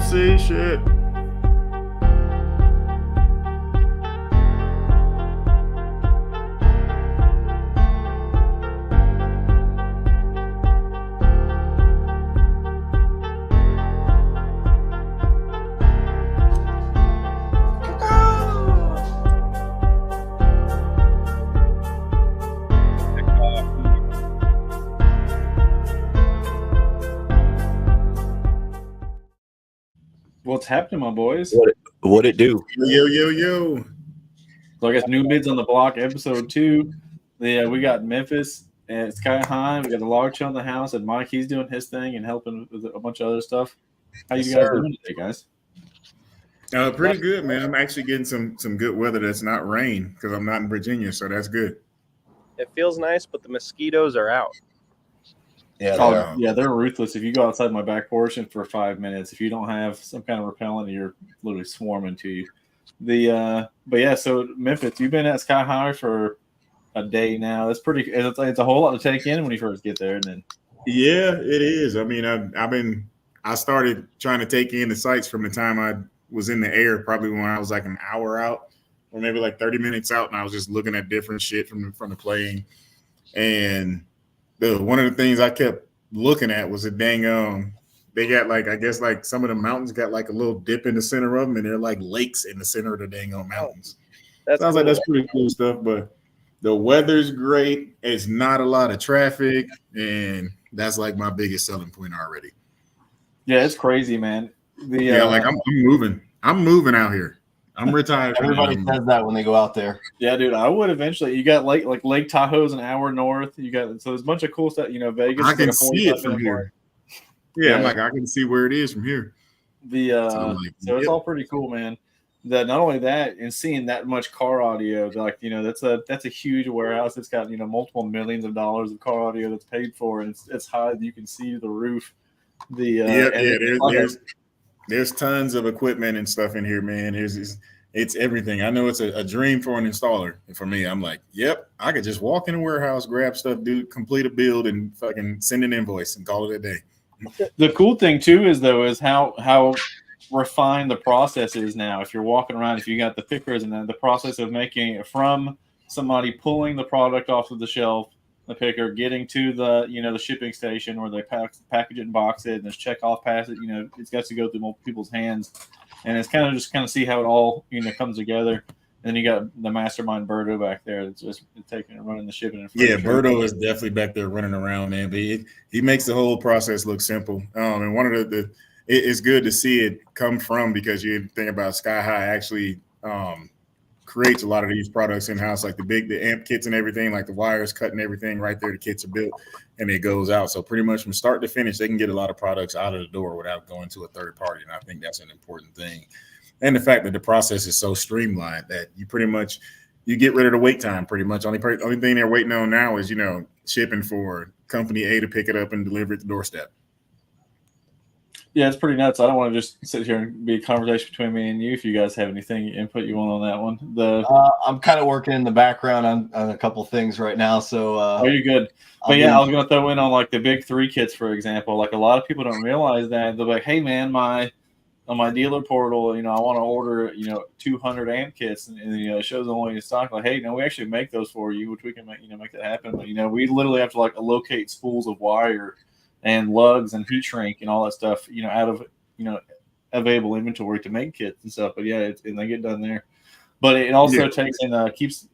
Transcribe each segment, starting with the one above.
don't see shit. What's happening, my boys? What it do? Yo. So I guess New Mids on the Block, episode 2. We got Memphis and Sky High. We got the Log Chill in the house, and Mike, he's doing his thing and helping with a bunch of other stuff. How you guys doing today, guys? Pretty good, man. I'm actually getting some good weather that's not rain because I'm not in Virginia, so that's good. It feels nice, but the mosquitoes are out. Yeah, they're ruthless. If you go outside my back portion for 5 minutes, if you don't have some kind of repellent, you're literally swarming to you. But yeah, so Memphis, you've been at Sky High for a day now. It's a whole lot to take in when you first get there, and then yeah, it is. I mean, I started trying to take in the sights from the time I was in the air, probably when I was like an hour out, or maybe like 30 minutes out, and I was just looking at different shit from the plane. And one of the things I kept looking at was a dang they got I guess some of the mountains got like a little dip in the center of them, and they're like lakes in the center of the dang mountains. Sounds cool. Like that's pretty cool stuff, but the weather's great. It's not a lot of traffic, and that's like my biggest selling point already. Yeah, it's crazy, man. I'm moving out here. I'm retired. Everybody says that when they go out there. Yeah, dude, I would eventually. You got Lake Tahoe's an hour north. So there's a bunch of cool stuff. Vegas. I can see it from here. Yeah, I'm I can see where it is from here. So it's all pretty cool, man. That not only that, and seeing that much car audio, that's a huge warehouse. It's got multiple millions of dollars of car audio that's paid for, and it's high. You can see the roof. There's tons of equipment and stuff in here, man. It's everything. I know it's a dream for an installer. And for me, I'm like, yep, I could just walk in a warehouse, grab stuff, complete a build, and fucking send an invoice and call it a day. The cool thing too is how refined the process is now. If you're walking around, if you got the pickers and then the process of making it from somebody pulling the product off of the shelf, the picker getting to the shipping station where they package it and box it, and there's check off past it. It's got to go through multiple people's hands, and it's kind of see how it all comes together. And then you got the mastermind Berto back there that's just taking and running the shipping. Yeah, Berto is definitely back there running around, man. But he makes the whole process look simple. And one of it's good to see it come from, because you think about Sky High actually creates a lot of these products in house, like the amp kits and everything, like the wires cut and everything right there. The kits are built and it goes out. So pretty much from start to finish, they can get a lot of products out of the door without going to a third party. And I think that's an important thing. And the fact that the process is so streamlined that you get rid of the wait time pretty much. Only thing they're waiting on now is, shipping for company A to pick it up and deliver it to the doorstep. Yeah, it's pretty nuts. I don't want to just sit here and be a conversation between me and you. If you guys have anything input you want on that one, I'm kind of working in the background on a couple things right now. So you're good. But I was going to throw in on the big 3 kits, for example. Like a lot of people don't realize that. They're like, hey man, on my dealer portal, I want to order 200 amp kits, and it shows only in stock. Like, hey, no, we actually make those for you, which we can make that happen. But we literally have to locate spools of wire and lugs and heat shrink and all that stuff, out of available inventory to make kits and stuff. But yeah, and they get done there. But it also takes and keeps,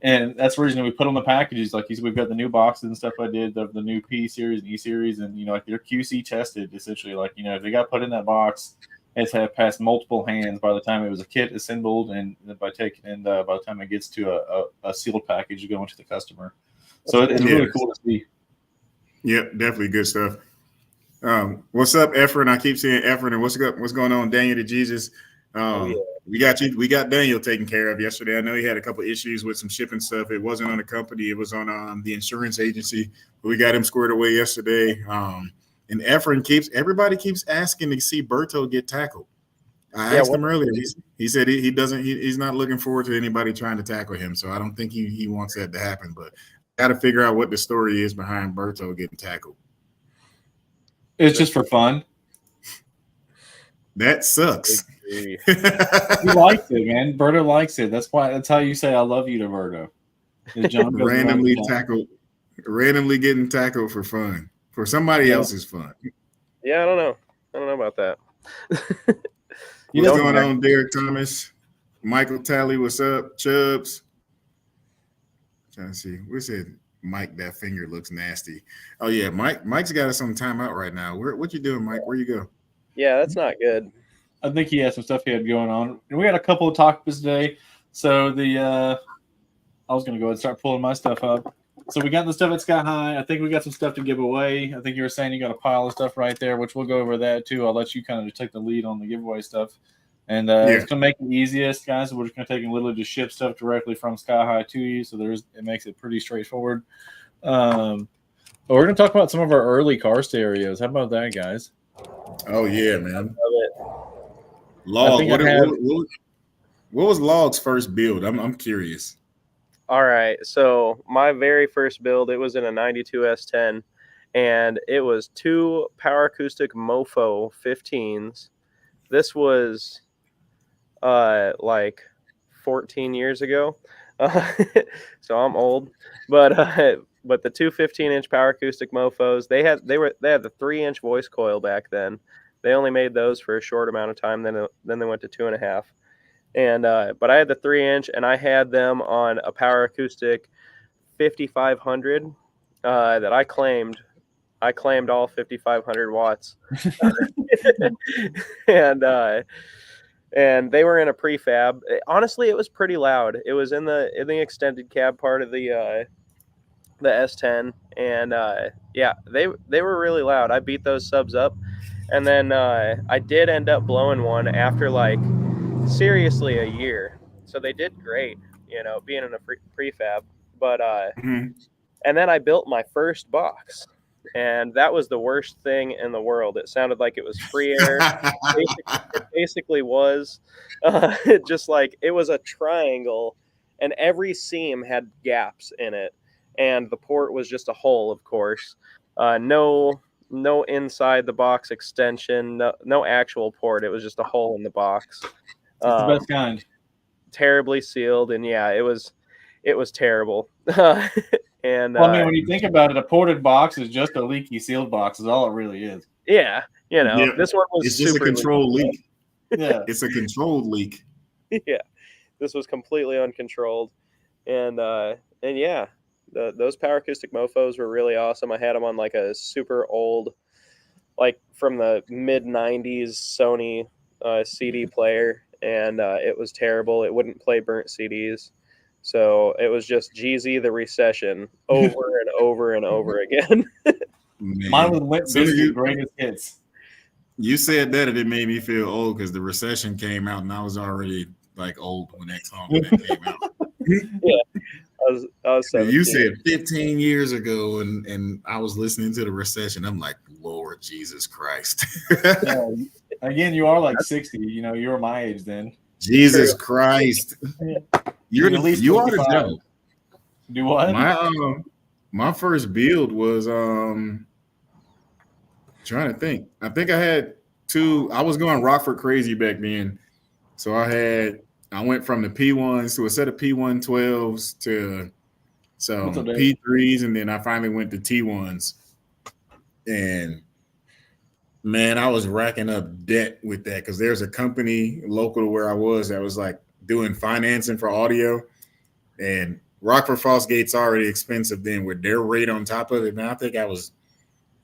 and that's the reason we put on the packages. Like we've got the new boxes and stuff I did, the new P series and E series, and they're QC tested essentially. If they got put in that box, it's had passed multiple hands by the time it was a kit assembled, and by the time it gets to a sealed package going to the customer. So it's really cool to see. Yep, definitely good stuff. What's up, Efren? I keep saying Efren. And what's going on, Daniel to Jesus? We got Daniel taken care of yesterday. I know he had a couple issues with some shipping stuff. It wasn't on the company. It was on the insurance agency. But we got him squared away yesterday. And Efren everybody keeps asking to see Berto get tackled. I asked him earlier. He said he's not looking forward to anybody trying to tackle him. So I don't think he wants that to happen. But got to figure out what the story is behind Berto getting tackled. It's just for fun. That sucks. He likes it, man. Berto likes it. That's how you say I love you to Berto. randomly getting tackled for fun, for somebody else's fun. Yeah, I don't know about that. What's going on, Derek Thomas? Michael Talley, what's up? Chubbs. Trying to see. We said Mike, that finger looks nasty. Oh yeah, Mike's got us on timeout right now. What you doing, Mike? Where you go? Yeah, that's not good. I think he had some stuff he had going on. And we had a couple of topics today. So I was gonna go ahead and start pulling my stuff up. So we got the stuff at Sky High. I think we got some stuff to give away. I think you were saying you got a pile of stuff right there, which we'll go over that too. I'll let you kind of take the lead on the giveaway stuff. And it's going to make it easiest, guys. We're just going to take and literally just ship stuff directly from Sky High to you. So it makes it pretty straightforward. But we're going to talk about some of our early car stereos. How about that, guys? Oh, yeah, man. Log, what was Log's first build? I'm curious. All right. So my very first build, it was in a 92 S10. And it was 2 Power Acoustic Mofo 15s. This was like 14 years ago, so I'm old. But the 2 15-inch Power Acoustic Mofos, they had the 3-inch voice coil back then. They only made those for a short amount of time. Then they went to 2.5. And but I had the 3-inch, and I had them on a Power Acoustic 5500 that I claimed. I claimed all 5,500 watts, and they were in a prefab. Honestly, it was pretty loud. It was in the extended cab part of the S10, and they were really loud. I beat those subs up, and then I did end up blowing one after like seriously a year. So they did great, being in a prefab. But and then I built my first box. And that was the worst thing in the world. It sounded like it was free air. It basically was. Just like it was a triangle, and every seam had gaps in it. And the port was just a hole, of course. No inside the box extension, no actual port. It was just a hole in the box. It's the best kind. Terribly sealed, and yeah, it was terrible. And well, I mean, when you think about it, a ported box is just a leaky sealed box. Is all it really is. Yeah, this one was. It's just a controlled leak. Yeah, it's a controlled leak. Yeah, this was completely uncontrolled, and yeah, those Power Acoustic Mofos were really awesome. I had them on like a super old, like from the mid '90s Sony CD player, and it was terrible. It wouldn't play burnt CDs. So it was just Jeezy the Recession over and over and over again. Mine was Limp Bizkit greatest hits. You said that, and it made me feel old because the Recession came out, and I was already like old when that song came out. Yeah, I was 17. You said 15 years ago, and I was listening to the Recession. I'm like, Lord Jesus Christ. Yeah. Again, you are like 60. You were my age then. Jesus Christ. You are the devil. Do what? My first build was trying to think. I think I had 2. I was going Rockford crazy back then. So I went from the P1s to a set of P112s to some P3s, and then I finally went to T1s. And man, I was racking up debt with that because there's a company local to where I was that was like doing financing for audio, and Rockford Fosgate's already expensive then with their rate on top of it. Man, I think I was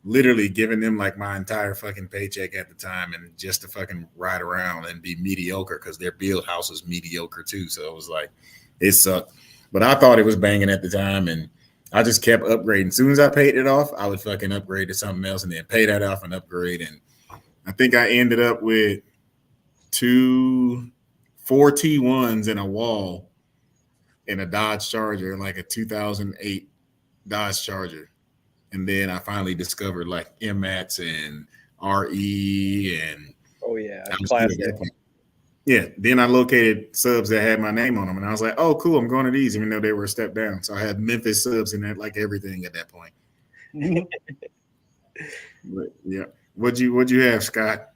literally giving them like my entire fucking paycheck at the time, and just to fucking ride around and be mediocre because their build house was mediocre too. So it was like, it sucked, but I thought it was banging at the time, and I just kept upgrading. As soon as I paid it off, I would fucking upgrade to something else and then pay that off and upgrade. And I think I ended up with 4 T1s in a wall in a Dodge Charger, like a 2008 Dodge Charger. And then I finally discovered like MATs and RE and classic. Yeah, then I located subs that had my name on them, and I was like, "Oh, cool! I'm going to these," even though they were a step down. So I had Memphis subs in that, like everything at that point. But yeah, what'd you have, Scott?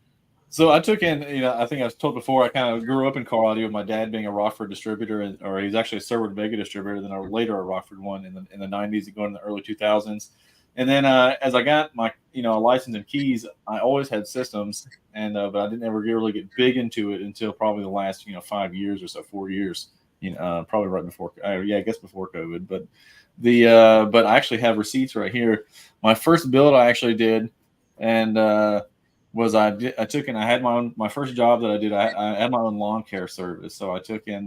So I took in, I think I was told before, I kind of grew up in car audio with my dad being a Rockford distributor, or he's actually a Sherwood Vega distributor, then later a Rockford one in the 90s and going in the early 2000s. And then as I got my, license and keys, I always had systems, and but I didn't ever really get big into it until probably the last, 5 years or so, 4 years, probably right before, I guess before COVID. But but I actually have receipts right here. My first build I actually did, and was I took in, I had my first job that I did. I had my own lawn care service, so I took in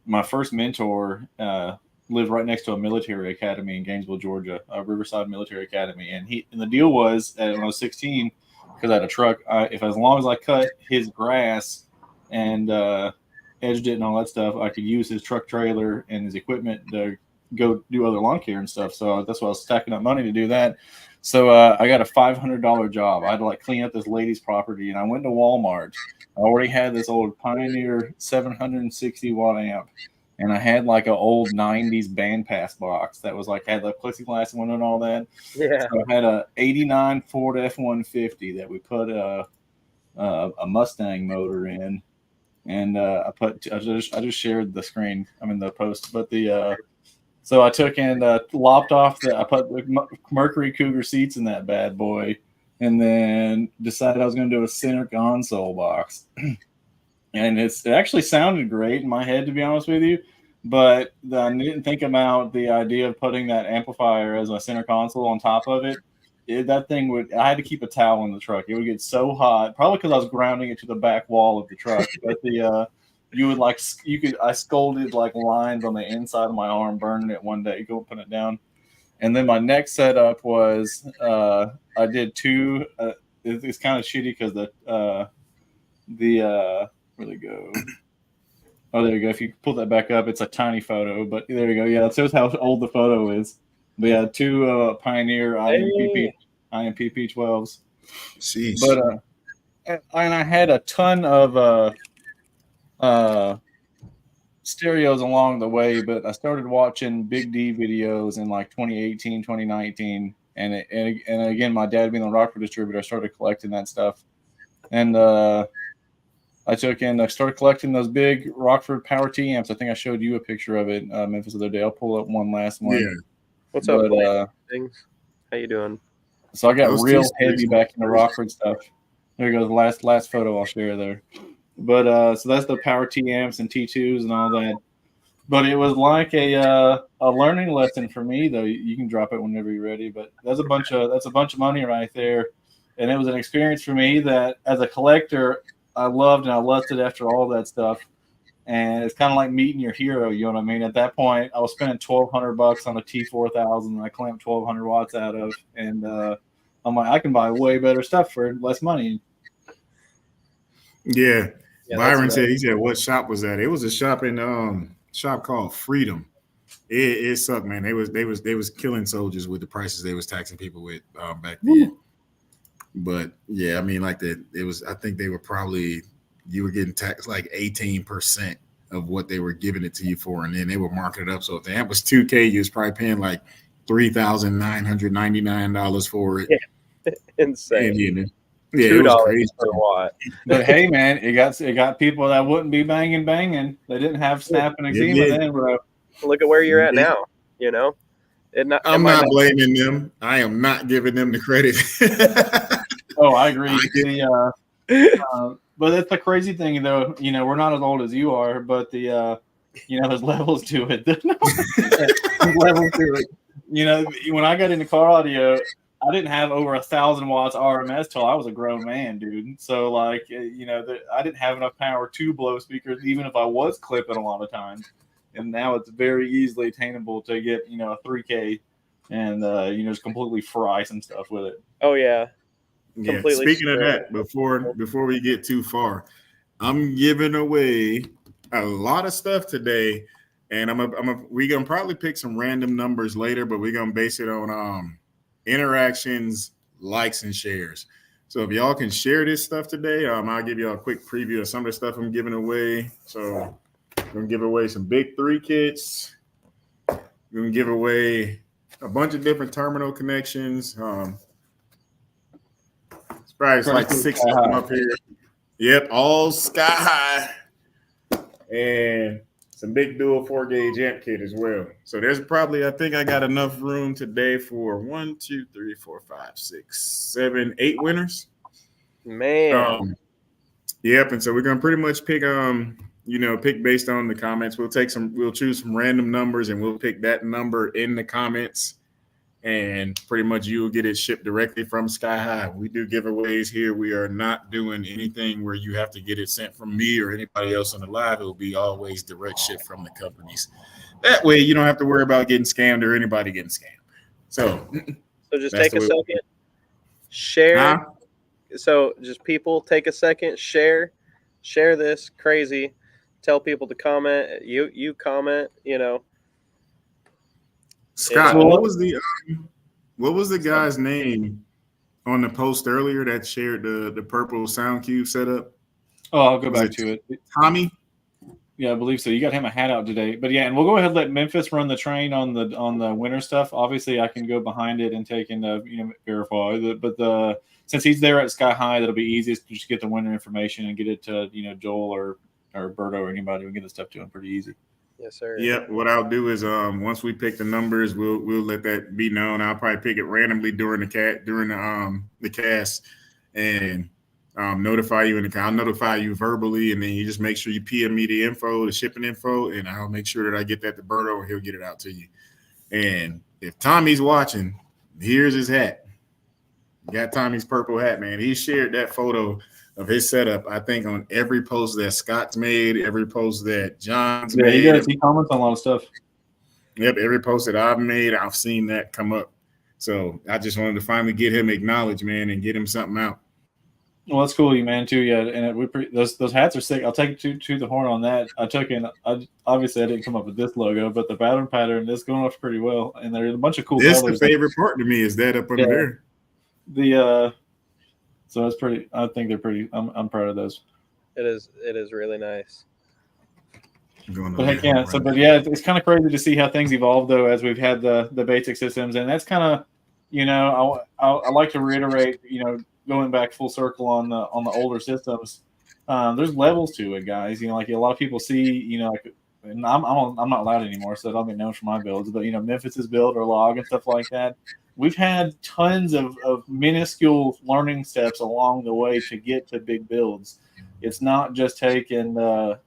my first mentor. Lived right next to a military academy in Gainesville, Georgia, Riverside Military Academy. And the deal was when I was 16, because I had a truck, as long as I cut his grass and edged it and all that stuff, I could use his truck trailer and his equipment to go do other lawn care and stuff. So that's why I was stacking up money to do that. So I got a $500 job. I had to clean up this lady's property, and I went to Walmart. I already had this old Pioneer 760 watt amp. And I had an old 90s bandpass box that was had the plexiglass window and all that. Yeah. So I had a 89 Ford F-150 that we put a Mustang motor in. And I just shared the screen. I'm in the post. But so I took and lopped off I put the Mercury Cougar seats in that bad boy. And then decided I was going to do a center console box. And it actually sounded great in my head, to be honest with you. But I didn't think about the idea of putting that amplifier as a center console on top of it. That thing I had to keep a towel in the truck. It would get so hot, probably because I was grounding it to the back wall of the truck. But I scolded lines on the inside of my arm, burning it one day, go put it down. And then my next setup was I did two. It's kind of shitty because where'd it go? Oh, there you go. If you pull that back up, it's a tiny photo, but there you go. Yeah, that shows how old the photo is. But yeah, two Pioneer IMPP 12s. Jeez. But and I had a ton of stereos along the way, but I started watching Big D videos in 2018, 2019, and again, my dad being a Rockford distributor, I started collecting that stuff, and I started collecting those big Rockford Power T amps. I think I showed you a picture of it, Memphis, the other day. I'll pull up one last one. Yeah. What's up, things? How you doing? So I got real heavy back into Rockford stuff. There goes the last photo I'll share there. But so that's the Power T amps and T2s and all that. But it was like a learning lesson for me, though. You can drop it whenever you're ready. But that's a bunch of money right there, and it was an experience for me that as a collector I loved and I lusted after all that stuff. And it's kind of like meeting your hero, you know what I mean? At that point, I was spending $1,200 on a T4000 I clamped 1,200 watts out of, and I'm like, I can buy way better stuff for less money. Yeah. Byron said, what shop was that? It was a shop in shop called Freedom. It sucked, man. They was killing soldiers with the prices they was taxing people with back then. But yeah, I mean, I think they were probably, you were getting taxed 18% of what they were giving it to you for, and then they were marking it up. So if the amp was $2,000, you was probably paying $3,999 for it. Yeah. Insane. And, yeah, it was crazy per watt. But hey, man, it got people that wouldn't be banging. They didn't have Snap and Exima then, bro. Look at where you're at now. I'm not blaming them. I am not giving them the credit. Oh, I agree. But that's the crazy thing, though. We're not as old as you are, but there's levels to it. Levels to it. When I got into car audio, I didn't have over 1,000 watts RMS till I was a grown man, dude. So I didn't have enough power to blow speakers, even if I was clipping a lot of times. And now it's very easily attainable to get a 3K and just completely fry some stuff with it. Oh yeah. Yeah. Speaking of that, before we get too far, I'm giving away a lot of stuff today, and we're gonna probably pick some random numbers later, but we're gonna base it on interactions, likes, and shares. So if y'all can share this stuff today, I'll give y'all a quick preview of some of the stuff I'm giving away. So I'm gonna give away some big 3 kits. I'm gonna give away a bunch of different terminal connections. Right, it's like 6 of them up here. Yep, all Sky High. And some big dual 4-gauge amp kit as well. So there's probably, I think I got enough room today for 1, 2, 3, 4, 5, 6, 7, 8 winners. Man. Yep, and so we're gonna pretty much pick pick based on the comments. We'll choose some random numbers and we'll pick that number in the comments. And pretty much you will get it shipped directly from Sky High. We do giveaways here. We are not doing anything where you have to get it sent from me or anybody else on the live. It will be always direct ship from the companies. That way you don't have to worry about getting scammed or anybody getting scammed. So just take a second, share. So just people take a second, share this crazy. Tell people to comment. You comment, Scott, what was the guy's name on the post earlier that shared the purple sound cube setup? Oh, I'll go back to it. Tommy? Yeah, I believe so. You got him a hat out today. But yeah, and we'll go ahead and let Memphis run the train on the winter stuff. Obviously, I can go behind it and take and verify. But since he's there at Sky High, that'll be easiest to just get the winter information and get it to Joel or Berto or anybody. We can get the stuff to him pretty easy. Yes, sir. Yep. What I'll do is once we pick the numbers, we'll let that be known. I'll probably pick it randomly during the cast and notify you I'll notify you verbally, and then you just make sure you PM me the info, the shipping info, and I'll make sure that I get that to Berto and he'll get it out to you. And if Tommy's watching, here's his hat. Got Tommy's purple hat, man. He shared that photo of his setup, I think, on every post that Scott's made, every post that John's made. He does. He comments on a lot of stuff. Yep, every post that I've made, I've seen that come up. So I just wanted to finally get him acknowledged, man, and get him something out. Well, that's cool, you man, too. Yeah, and those hats are sick. I'll take it to the horn on that. Obviously I didn't come up with this logo, but the pattern is going off pretty well, and there's a bunch of cool colors. This the favorite part to me is that up under there. So it's pretty. I think they're pretty. I'm proud of those. It is really nice. But heck yeah. So, but yeah, it's kind of crazy to see how things evolve though as we've had the basic systems, and that's kind of, I like to reiterate, going back full circle on the older systems. There's levels to it, guys. Like a lot of people see, and I'm not loud anymore, so I don't get known for my builds. But Memphis's build or log and stuff like that. We've had tons of minuscule learning steps along the way to get to big builds. It's not just taking,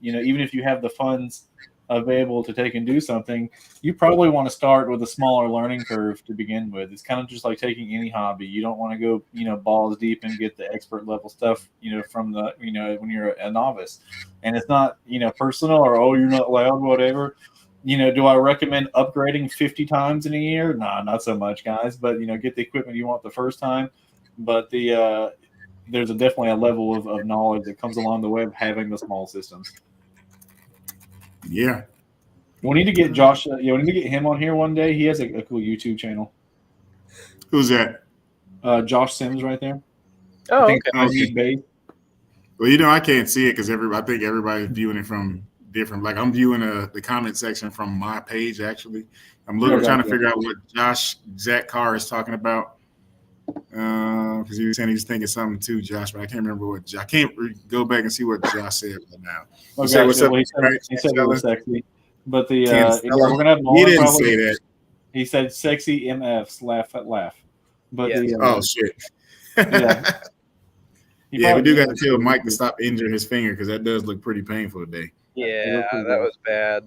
even if you have the funds available to take and do something, you probably want to start with a smaller learning curve to begin with. It's kind of just like taking any hobby. You don't want to go, balls deep and get the expert level stuff, from the, when you're a novice. And it's not, personal or, oh, you're not loud, whatever. Do I recommend upgrading 50 times in a year? Nah, not so much, guys. But, get the equipment you want the first time. But there's definitely a level of knowledge that comes along the way of having the small systems. Yeah. We need to get Josh. We need to get him on here one day. He has a cool YouTube channel. Who's that? Josh Sims right there. Oh, okay. Well, I can't see it because I think everybody's viewing it from different. Like I'm viewing the comment section from my page. Actually, I'm trying to figure out what Zach Carr is talking about. Because he was saying he was thinking something too, Josh, but I can't remember what. I can't go back and see what Josh said right now. Okay, what's up? He said it was sexy, but we're gonna have. He didn't say that. He said sexy MFs laugh. But yes. Oh shit. Yeah. Yeah, we do got to tell Mike to stop injuring his finger because that does look pretty painful today. Yeah, that was bad.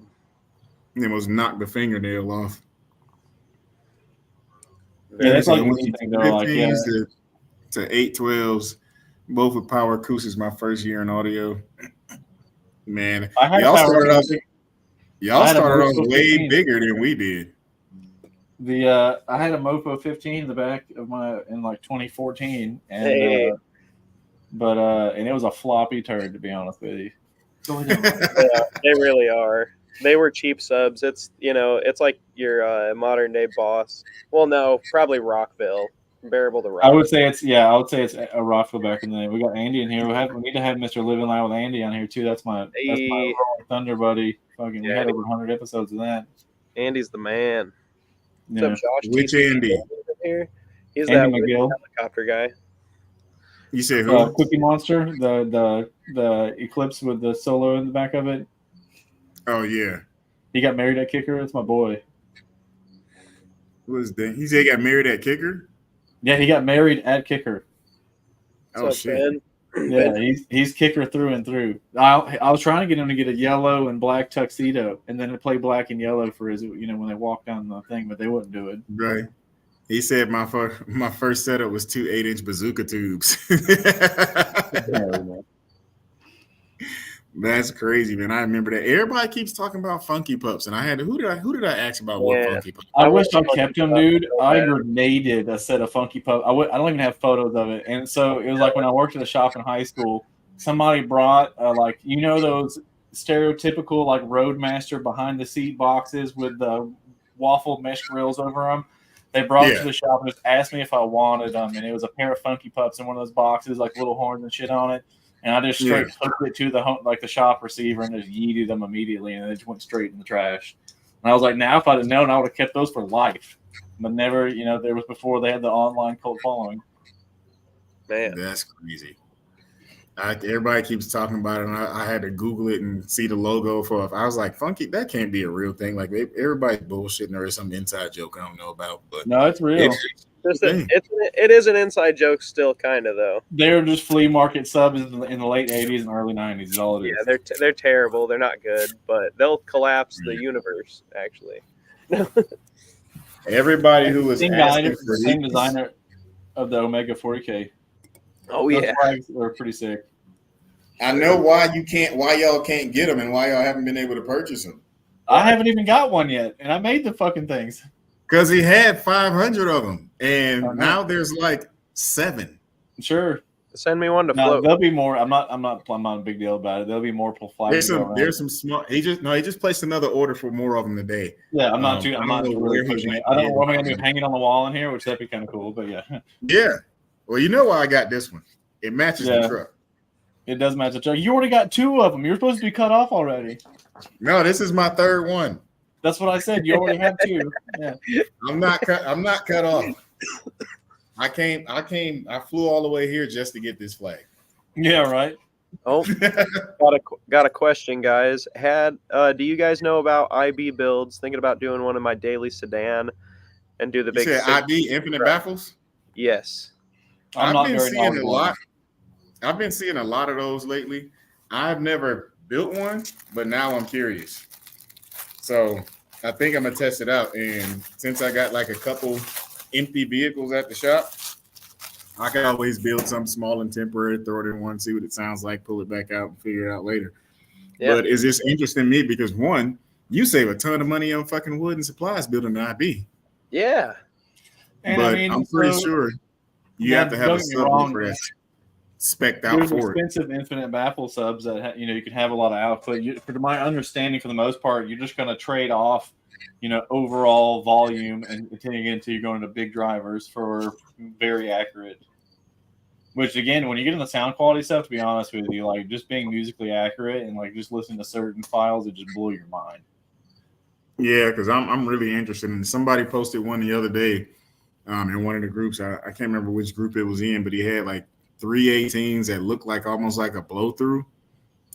He almost knocked the fingernail off. Yeah, that's like anything though. Like, yeah. To 812s, both with power acoustics. My first year in audio, man. Y'all started off way bigger than we did. I had a Mofo 15 in the back of in like 2014, and and it was a floppy turd, to be honest with you. Yeah, they really are. They were cheap subs. It's it's like your modern day Boss. Well, no, probably Rockville. Comparable to Rockville. I would say it's a Rockville back in the day. We got Andy in here. We need to have Mr. Living Loud with Andy on here too. That's my Rolling Thunder buddy. Fucking, we had over 100 episodes of that. Andy's the man. Yeah. What's up, Josh? Which Andy? Here? He's Andy that McGill. helicopter guy. You said who? Cookie Monster, the Eclipse with the solo in the back of it. Oh yeah. He got married at Kicker. That's my boy. Who is that? He said he got married at Kicker. Yeah, he got married at Kicker. Oh What's up, shit. Ben? Yeah, he's Kicker through and through. I was trying to get him to get a yellow and black tuxedo, and then to play black and yellow for his, when they walk down the thing, but they wouldn't do it. Right. He said my first setup was 2 8-inch bazooka tubes. That's crazy, man. I remember that. Everybody keeps talking about Funky Pups, and I had who did I ask about what Funky Pups? I wish I kept them, dude. I grenaded a set of Funky Pups. I don't even have photos of it, and so it was like when I worked at a shop in high school. Somebody brought those stereotypical like Roadmaster behind the seat boxes with the waffle mesh grills over them. They brought it to the shop and just asked me if I wanted them, and it was a pair of Funky Pups in one of those boxes, like little horns and shit on it. And I just straight hooked it to the shop receiver and just yeeted them immediately, and it just went straight in the trash. And I was like, now if I'd have known, I would have kept those for life. But never, there was before they had the online cult following. Man, that's crazy. Everybody keeps talking about it, and I had to Google it and see the logo for. I was like, Funky, that can't be a real thing. Like everybody's bullshitting, or some inside joke I don't know about. But no, it's real. It is an inside joke still, kind of though. They're just flea market subs in the late '80s and early '90s. Is all it is. Yeah, they're terrible. They're not good, but they'll collapse the universe. Actually, everybody who was the same designer of the Omega 40K. Oh yeah, those flags are pretty sick. I know why y'all can't get them, and why y'all haven't been able to purchase them. I haven't even got one yet, and I made the fucking things. Because he had 500 of them, and now there's like 7. Sure. Send me one to float. There'll be more. I'm not a big deal about it. There'll be more flags. There's some small. He just placed another order for more of them today. Yeah, I'm not really pushing it. I don't know what I'm gonna do, hanging on the wall in here, which that'd be kind of cool. But yeah. Yeah. Well, you know why I got this one? It matches the truck. It does match the truck. You already got 2 of them. You're supposed to be cut off already. No, this is my 3rd one. That's what I said. You already have 2. Yeah. I'm not cut off. I flew all the way here just to get this flag. Yeah, right. Oh, got a question, guys. Do you guys know about IB builds? Thinking about doing one in my daily sedan and do the big. You said IB Infinite Baffles? Yes. I've been seeing a lot. I've been seeing a lot of those lately. I've never built one, but now I'm curious. So I think I'm gonna test it out. And since I got like a couple empty vehicles at the shop, I can always build something small and temporary, throw it in one, see what it sounds like, pull it back out, and figure it out later. Yeah. But it's just interesting to me because one, you save a ton of money on fucking wood and supplies building an IB. Yeah. And but I'm pretty sure you have to have a subwoofer spec'd out for it. Expensive infinite baffle subs that you can have a lot of output. For my understanding, for the most part, you're just going to trade off, overall volume and continuing until you're going to big drivers for very accurate. Which again, when you get in the sound quality stuff, to be honest with you, like just being musically accurate and like just listening to certain files, it just blew your mind. Yeah, because I'm really interested. And somebody posted one the other day in one of the groups. I can't remember which group it was in, but he had like 318s that looked like almost like a blow through,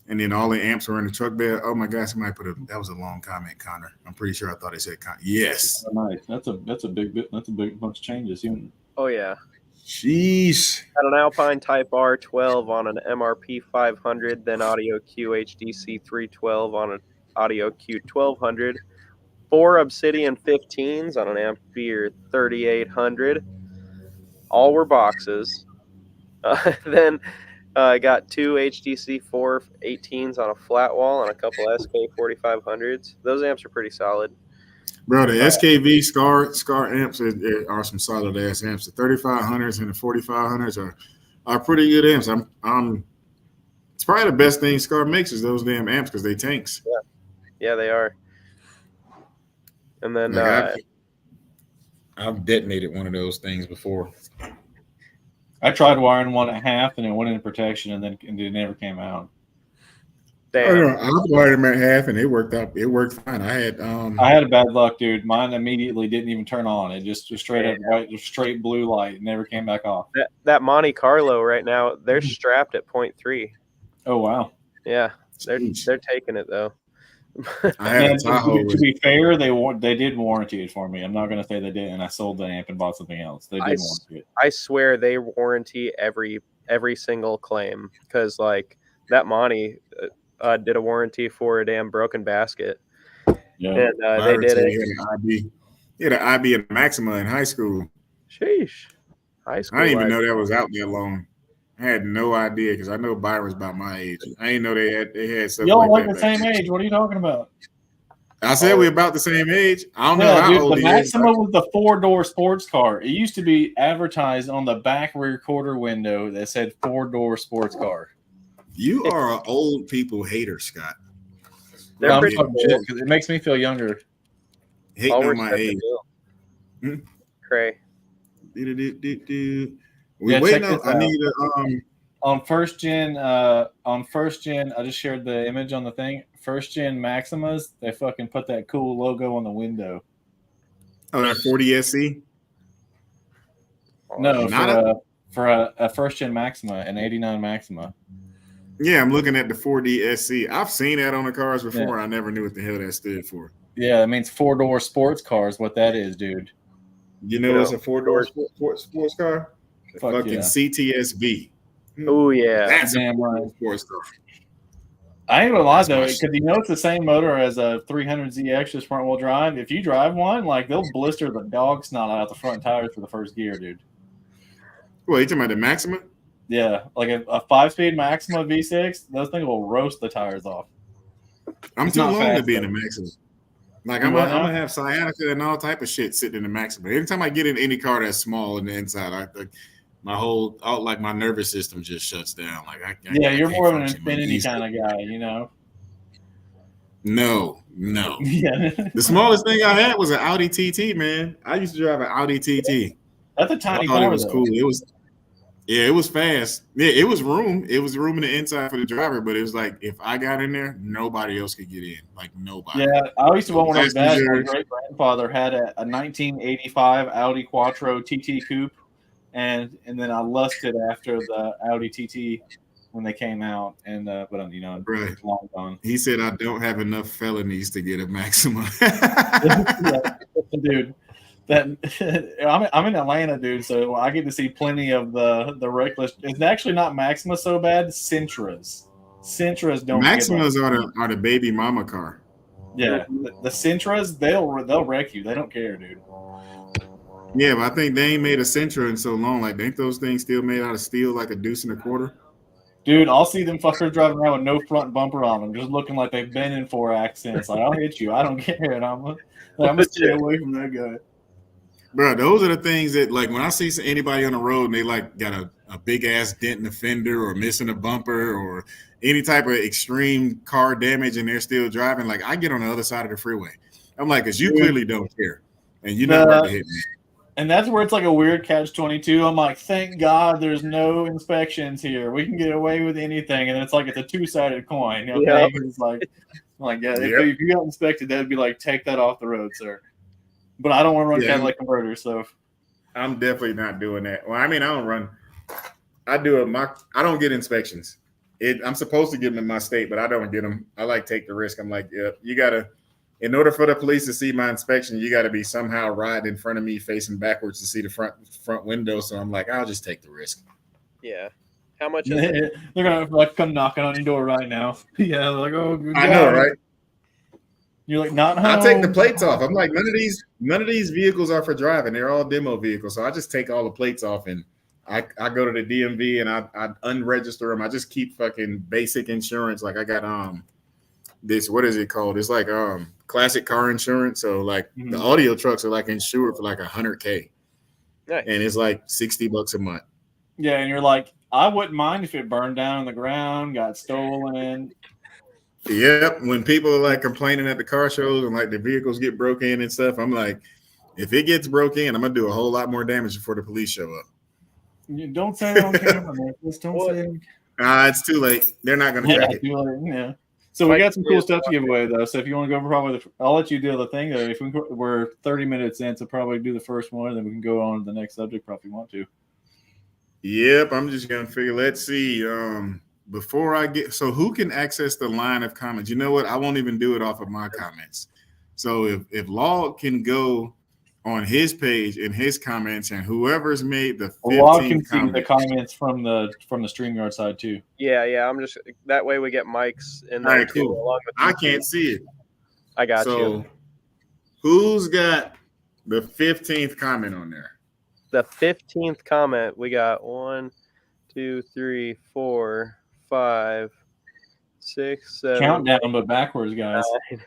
and then all the amps were in the truck bed. Oh my gosh, somebody that was a long comment, Connor. I'm pretty sure I thought it said yes. Oh, nice. That's a big bunch of changes. Oh yeah. Sheesh. Had an Alpine Type R12 on an MRP 500, then Audio Q HDC 312 on an Audio Q 1200, 4 Obsidian 15s on an Ampere 3800. All were boxes. Then I got 2 HDC 418s on a flat wall and a couple SK 4500s. Those amps are pretty solid. Bro, the SKV Scar amps are some solid ass amps. The 3500s and the 4500s are pretty good amps. It's probably the best thing Scar makes is those damn amps because they tanks. Yeah, they are. And then I've detonated one of those things before. I tried wiring one at half and it went into protection and then it never came out. Oh, Damn. no, I wired them at half, and it worked out. It worked fine. I had I had a bad luck, dude. Mine immediately didn't even turn on. It just straight up Yeah. white, straight blue light. It never came back off. That Monte Carlo right now, they're strapped at 0.3. Oh wow. Yeah, they're Jeez. taking it though. I had Man, a Tahoe. to be fair, they did warranty it for me. I'm not gonna say they didn't. I sold the amp and bought something else. They did warranty it. I swear they warranty every single claim, because like that Monty did a warranty for a damn broken basket, Yeah. and they did it. He had an IB and a Maxima in high school. Sheesh, high school. I didn't even know that was out that long. I had no idea because I know Byron's about my age. I didn't know they had something Y'all like like the same age. What are you talking about? I said we're about the same age. I don't know Yeah, how dude, old the he Maxima is. was the 4-door sports car. It used to be advertised on the back rear quarter window that said 4-door sports car. You are an old people hater, Scott. They're I'm pretty talking cool. shit because it makes me feel younger. Hating I'll on my respect age. the deal. Hmm? Cray. We Yeah, waiting check on. this I out. need a On first gen, I just shared the image on the thing. First gen Maximas, they fucking put that cool logo on the window. that 40 SC. No, Not for a first gen Maxima, an '89 Maxima. Yeah, I'm looking at the 4D SC. I've seen that on the cars before. Yeah. I never knew what the hell that stood for. Yeah, it means 4-door sports cars. What that is, dude. You know, it's a 4-door sports car. Fucking yeah. CTSV. Oh yeah, that's damn a right. sports car. I ain't gonna lie though, because you know it's the same motor as a 300ZX, just front wheel drive. If you drive one, like they'll blister the dog snot out the front tires for the first gear, dude. Well, you talking about the Maxima? Yeah, like a 5-speed Maxima V6, those things will roast the tires off. I'm too long to be in a Maxima. Like I'm gonna have sciatica and all type of shit sitting in the Maxima. Anytime I get in any car that's small in the inside, my nervous system just shuts down. Like you're more of an Infinity kind of guy, you know. No. Yeah. The smallest thing I had was an Audi TT, man. I used to drive an Audi TT. That's a tiny car. It was though. cool. It was fast. Yeah, it was room. It was room in the inside for the driver, but it was like if I got in there, nobody else could get in. Like nobody. Yeah, I used to want one of those bad. My great grandfather had a 1985 Audi Quattro TT Coupe, and then I lusted after the Audi TT when they came out, and but you know, right. It's long gone. He said I don't have enough felonies to get a Maxima. Yeah, dude. That I'm in Atlanta, dude, so I get to see plenty of the reckless. It's actually not Maxima so bad. Sentras don't. Maximas are the baby mama car. Yeah, the Sentras they'll wreck you. They don't care, dude. Yeah, but I think they ain't made a Sentra in so long. Like, ain't those things still made out of steel, like a deuce and a quarter? Dude, I'll see them fuckers driving around with no front bumper on them, just looking like they've been in 4 accidents. Like, I'll hit you. I don't care. And I'm gonna stay away from that guy. Bro, those are the things that, like, when I see anybody on the road and they, like, got a big-ass dent in the fender or missing a bumper or any type of extreme car damage and they're still driving, like, I get on the other side of the freeway. I'm like, because you clearly don't care. And you're not about to hit me. And that's where it's like a weird catch-22. I'm like, thank God there's no inspections here. We can get away with anything. And it's like it's a two-sided coin. Okay? Yep. It's like yeah, if you got inspected, that'd be like, take that off the road, sir. But I don't want to run Cadillac converters, so I'm definitely not doing that. Well, I mean, I don't run. I don't get inspections. I'm supposed to get them in my state, but I don't get them. I like take the risk. I'm like, yeah, you gotta. In order for the police to see my inspection, you got to be somehow riding in front of me, facing backwards to see the front window. So I'm like, I'll just take the risk. Yeah. How much? They're gonna like come knocking on your door right now. Yeah, like, oh, good I know, right? You're like, not home. I take the plates off. I'm like, none of these vehicles are for driving. They're all demo vehicles. So I just take all the plates off and I go to the DMV and I unregister them. I just keep fucking basic insurance. Like I got this, what is it called? It's like classic car insurance. So like the audio trucks are like insured for like $100K. Nice. And it's like $60 a month. Yeah, and you're like, I wouldn't mind if it burned down on the ground, got stolen. Yep. When people are like complaining at the car shows and like the vehicles get broke in and stuff, I'm like, if it gets broke in, I'm gonna do a whole lot more damage before the police show up. You don't say it on camera, man. Just don't say it. It's too late. They're not gonna track it. Too late. Yeah. So we Mike, got some cool here's stuff to give away though. So if you want to go for probably, I'll let you do the thing though. If we're 30 minutes in, so probably do the first one, and then we can go on to the next subject if you want to. Yep, I'm just gonna figure. Let's see. Before I get, so who can access the line of comments? You know what? I won't even do it off of my comments. So if Log can go on his page in his comments, and whoever's made the 15th Log can see comment, the comments from the StreamYard side too. Yeah. I'm just that way we get mics in all there right, too, cool. along with I YouTube. can't see it. I got So you. who's got the 15th comment on there? The 15th comment, we got 1, 2, 3, 4, 5, 6, 7, Countdown, but backwards, guys. 9,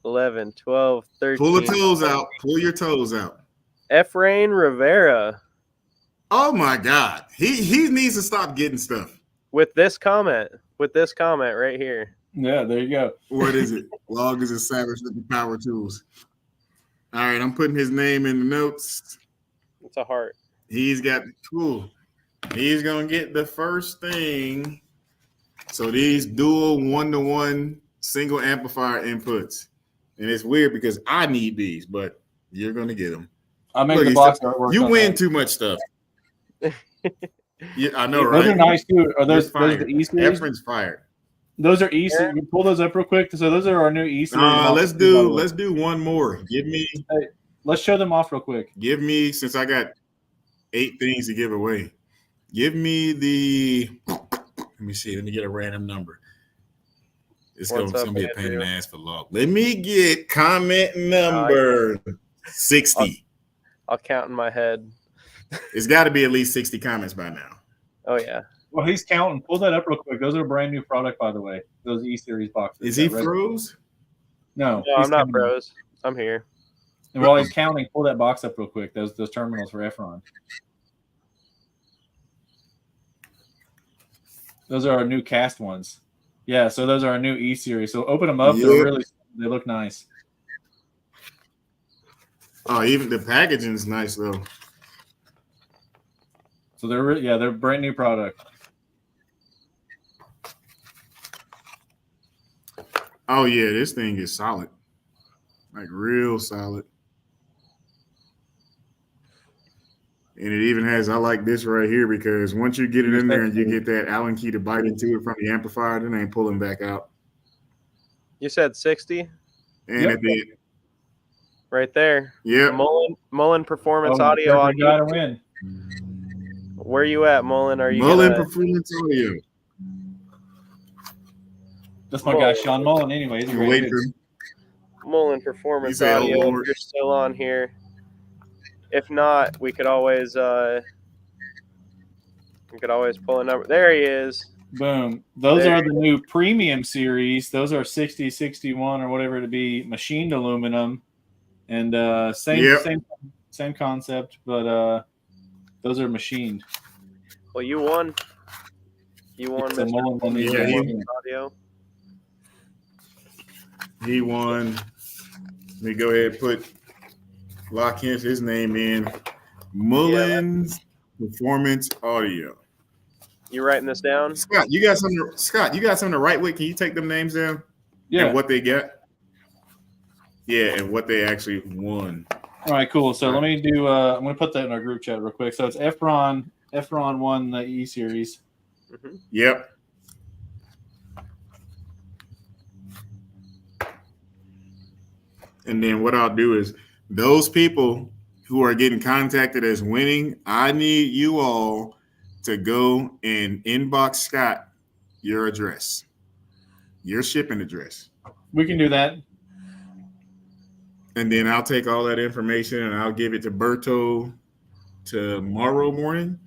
11, 12, 13. Pull the toes out. Pull your toes out. Efrain Rivera Oh my God, he needs to stop getting stuff. with this comment right here. Yeah, there you go. What is it? Log is a savage with the power tools. All right, I'm putting his name in the notes. It's a heart. He's got the tool. He's gonna get the first thing. So these dual 1-to-1 single amplifier inputs, and it's weird because I need these, but you're gonna get them. I made Look, the box artwork. You on win that. too much stuff. Yeah, I know, Those right? are nice too. Are those You're the fired. E series? Efren's fired. Those are E series. Pull those up real quick. So those are our new E series. Let's do one more. Let's show them off real quick. Give me, since I got 8 things to give away. Give me the. Let me see. Let me get a random number. It's What's gonna up, be a pain in Andrew? the ass for Log. Let me get comment number 60. I'll count in my head. It's got to be at least 60 comments by now. Oh yeah. Well, he's counting. Pull that up real quick. Those are a brand new product, by the way. Those E series boxes. Is he That red- froze? No, No, he's I'm not counting. pros. I'm here. And while he's counting, pull that box up real quick. Those terminals for Efron. Those are our new cast ones. Yeah, so those are our new E series. So open them up. Yep. They look nice. Oh, even the packaging's nice though. So they're brand new product. Oh yeah, this thing is solid. Like real solid. And it even has, I like this right here because once you get it in there and you get that Allen key to bite into it from the amplifier, then it ain't pulling back out. You said 60 And Yep. at the right there. yep. Mullen Performance Oh, Audio on perfect guy to YouTube. win. Where you at, Mullen? Are you Mullen gonna... Performance Audio. That's my guy, Sean Mullen. Anyways, he's a great Wait dude. for Mullen Performance You say, oh, Audio? Lord. If you're still on here. If not, we could always pull a number. There he is. Boom. Those There are the new premium series. Those are 60, 61, or whatever to be machined aluminum. And same concept, but those are machined. Well, you won. You won, So Mr. Mullen won these Yeah, guys. he- Audio. He won. Let me go ahead and lock his name in. Mullen's Performance Audio. You writing this down? Scott, you got something to write with? Can you take them names down? Yeah. And what they got? Yeah, and what they actually won. All right, cool. So let me do. I'm going to put that in our group chat real quick. So it's Efron. Efron won the E series. Mm-hmm. Yep. And then what I'll do is those people who are getting contacted as winning, I need you all to go and inbox Scott your address, your shipping address. We can do that. And then I'll take all that information and I'll give it to Berto tomorrow morning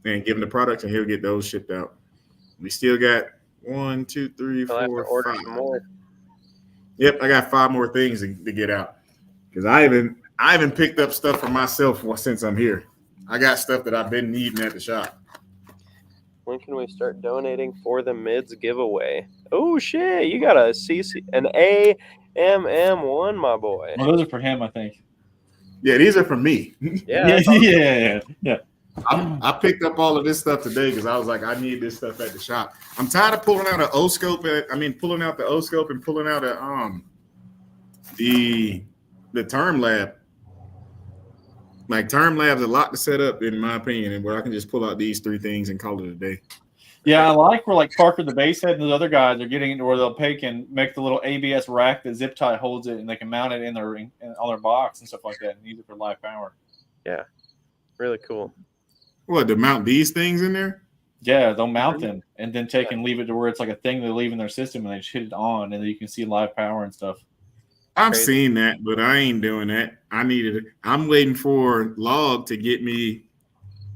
and give him the products and he'll get those shipped out. We still got 1, 2, 3, I'll have to 4, order 5. some more. Yep, I got 5 more things to get out because I haven't picked up stuff for myself since I'm here. I got stuff that I've been needing at the shop. When can we start donating for the mids giveaway? Oh shit, you got a an AMM1, my boy. Well, those are for him, I think. Yeah, these are for me. Yeah, that's yeah. I picked up all of this stuff today because I was like, I need this stuff at the shop. I'm tired of pulling out an O scope. Pulling out the O scope and pulling out the term lab. Like term lab's a lot to set up, in my opinion, and where I can just pull out these 3 things and call it a day. Yeah, I like where like Parker the basehead and those other guys are getting into where they'll make the little ABS rack that zip tie holds it, and they can mount it on their box and stuff like that, and use it for live power. Yeah, really cool. What, to mount these things in there? Yeah, they'll mount them and then take and leave it to where it's like a thing they leave in their system, and they just hit it on, and then you can see live power and stuff. I've seen that, but I ain't doing that. I'm waiting for Log to get me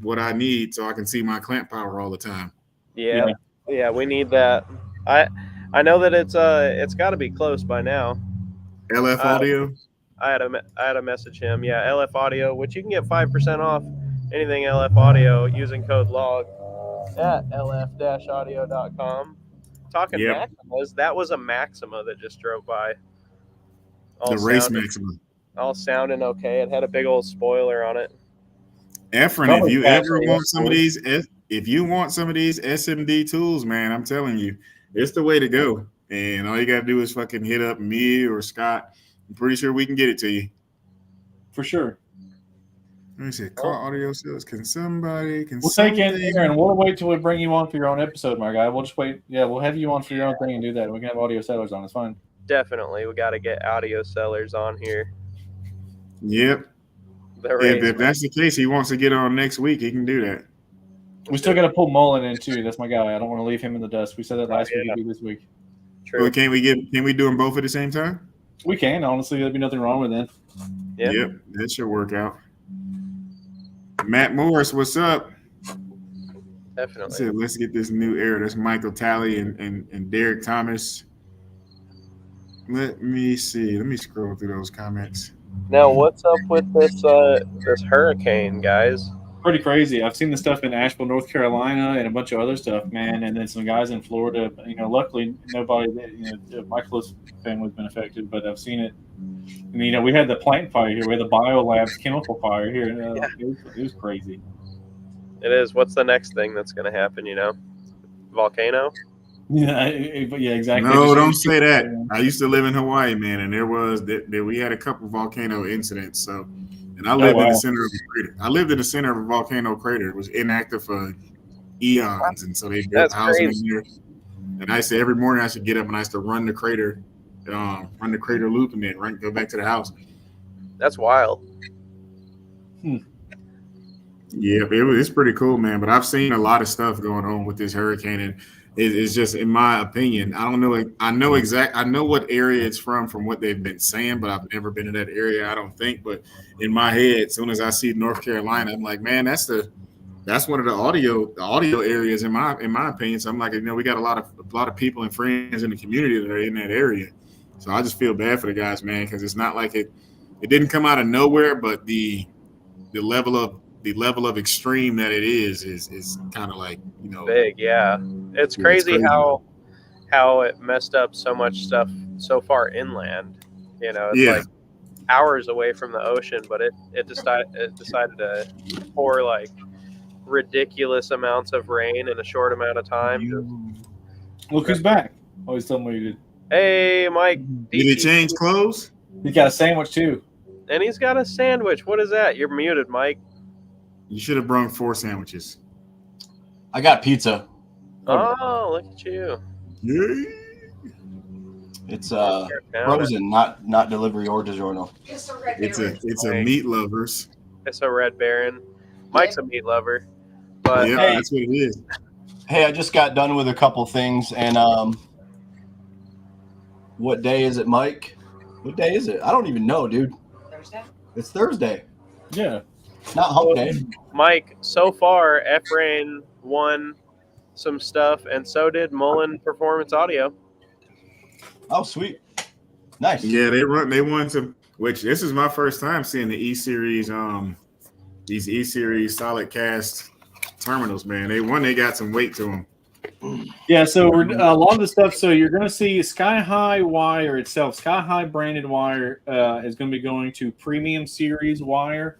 what I need so I can see my clamp power all the time. Yeah, we need that. I know that it's got to be close by now. LF Audio. I had to message him. Yeah, LF Audio, which you can get 5% off anything LF Audio using code LOG at lf-audio.com. Talking Maximas, that was a Maxima that just drove by. The race Maxima. All sounding okay. It had a big old spoiler on it. Efren, if you ever want some of these, if you want some of these SMD tools, man, I'm telling you, it's the way to go. And all you got to do is fucking hit up me or Scott. I'm pretty sure we can get it to you. For sure. Let me see. Car audio sales. We'll take it, Aaron. We'll wait till we bring you on for your own episode, my guy. We'll just wait. Yeah, we'll have you on for your own thing and do that. We can have audio sellers on. It's fine. Definitely. We got to get audio sellers on here. Yep. If that's the case, he wants to get on next week, he can do that. We still got to pull Mullen in, too. That's my guy. I don't want to leave him in the dust. We said that last week. We'd do this week. True. Well, can we do them both at the same time? We can. Honestly, there'd be nothing wrong with it. Yeah. Yep. That should work out. Matt Morris, what's up? Definitely. Let's get this new era. That's Michael Talley and Derek Thomas. Let me see. Let me scroll through those comments. Now, what's up with this hurricane, guys? Pretty crazy. I've seen the stuff in Asheville, North Carolina, and a bunch of other stuff, man. And then some guys in Florida. Luckily, nobody, my close family's been affected, but I've seen it. And, we had the plant fire here. We had the biolabs chemical fire here. It was crazy. It is. What's the next thing that's going to happen, Volcano? Yeah, exactly. No, don't say that. I used to live in Hawaii, man, and we had a couple volcano incidents. So, and I lived in the center of a crater. I lived in the center of a volcano crater. It was inactive for eons, and so they built housing in here. And I said every morning I should get up and I used to run the crater loop, and then go back to the house. That's wild. Yeah, it's pretty cool, man. But I've seen a lot of stuff going on with this hurricane, and it's just, in my opinion, I don't know. I know what area it's from what they've been saying, but I've never been in that area, I don't think. But in my head, as soon as I see North Carolina, I'm like, man, that's one of the audio areas in my opinion. So I'm like, we got a lot of people and friends in the community that are in that area. So I just feel bad for the guys, man, because it's not like it didn't come out of nowhere, but the level of extreme that it is kind of like, big. Yeah. It's crazy how it messed up so much stuff so far inland. It's like hours away from the ocean, but it decided to pour like ridiculous amounts of rain in a short amount of time. Look who's back. Oh, he's telling me he did. Hey, Mike. Did he change clothes? He's got a sandwich too. And he's got a sandwich. What is that? You're muted, Mike. You should have brought 4 sandwiches. I got pizza. Oh, look at you. Yeah. It's frozen, not delivery or DiGiorno. It's a meat lovers. It's a Red Baron. Mike's a meat lover. But yeah, that's what it is. Hey, I just got done with a couple things, and what day is it, Mike? What day is it? I don't even know, dude. Thursday? It's Thursday. Yeah. Not hump day. Mike, so far, Efrain won some stuff, and so did Mullen Performance Audio. Oh, sweet. Nice. Yeah, they won some, which this is my first time seeing the E-Series, these E-Series solid cast terminals, man. They got some weight to them. Yeah, so a lot of the stuff. So you're going to see Sky High wire itself. Sky High branded wire is going to be going to premium series wire.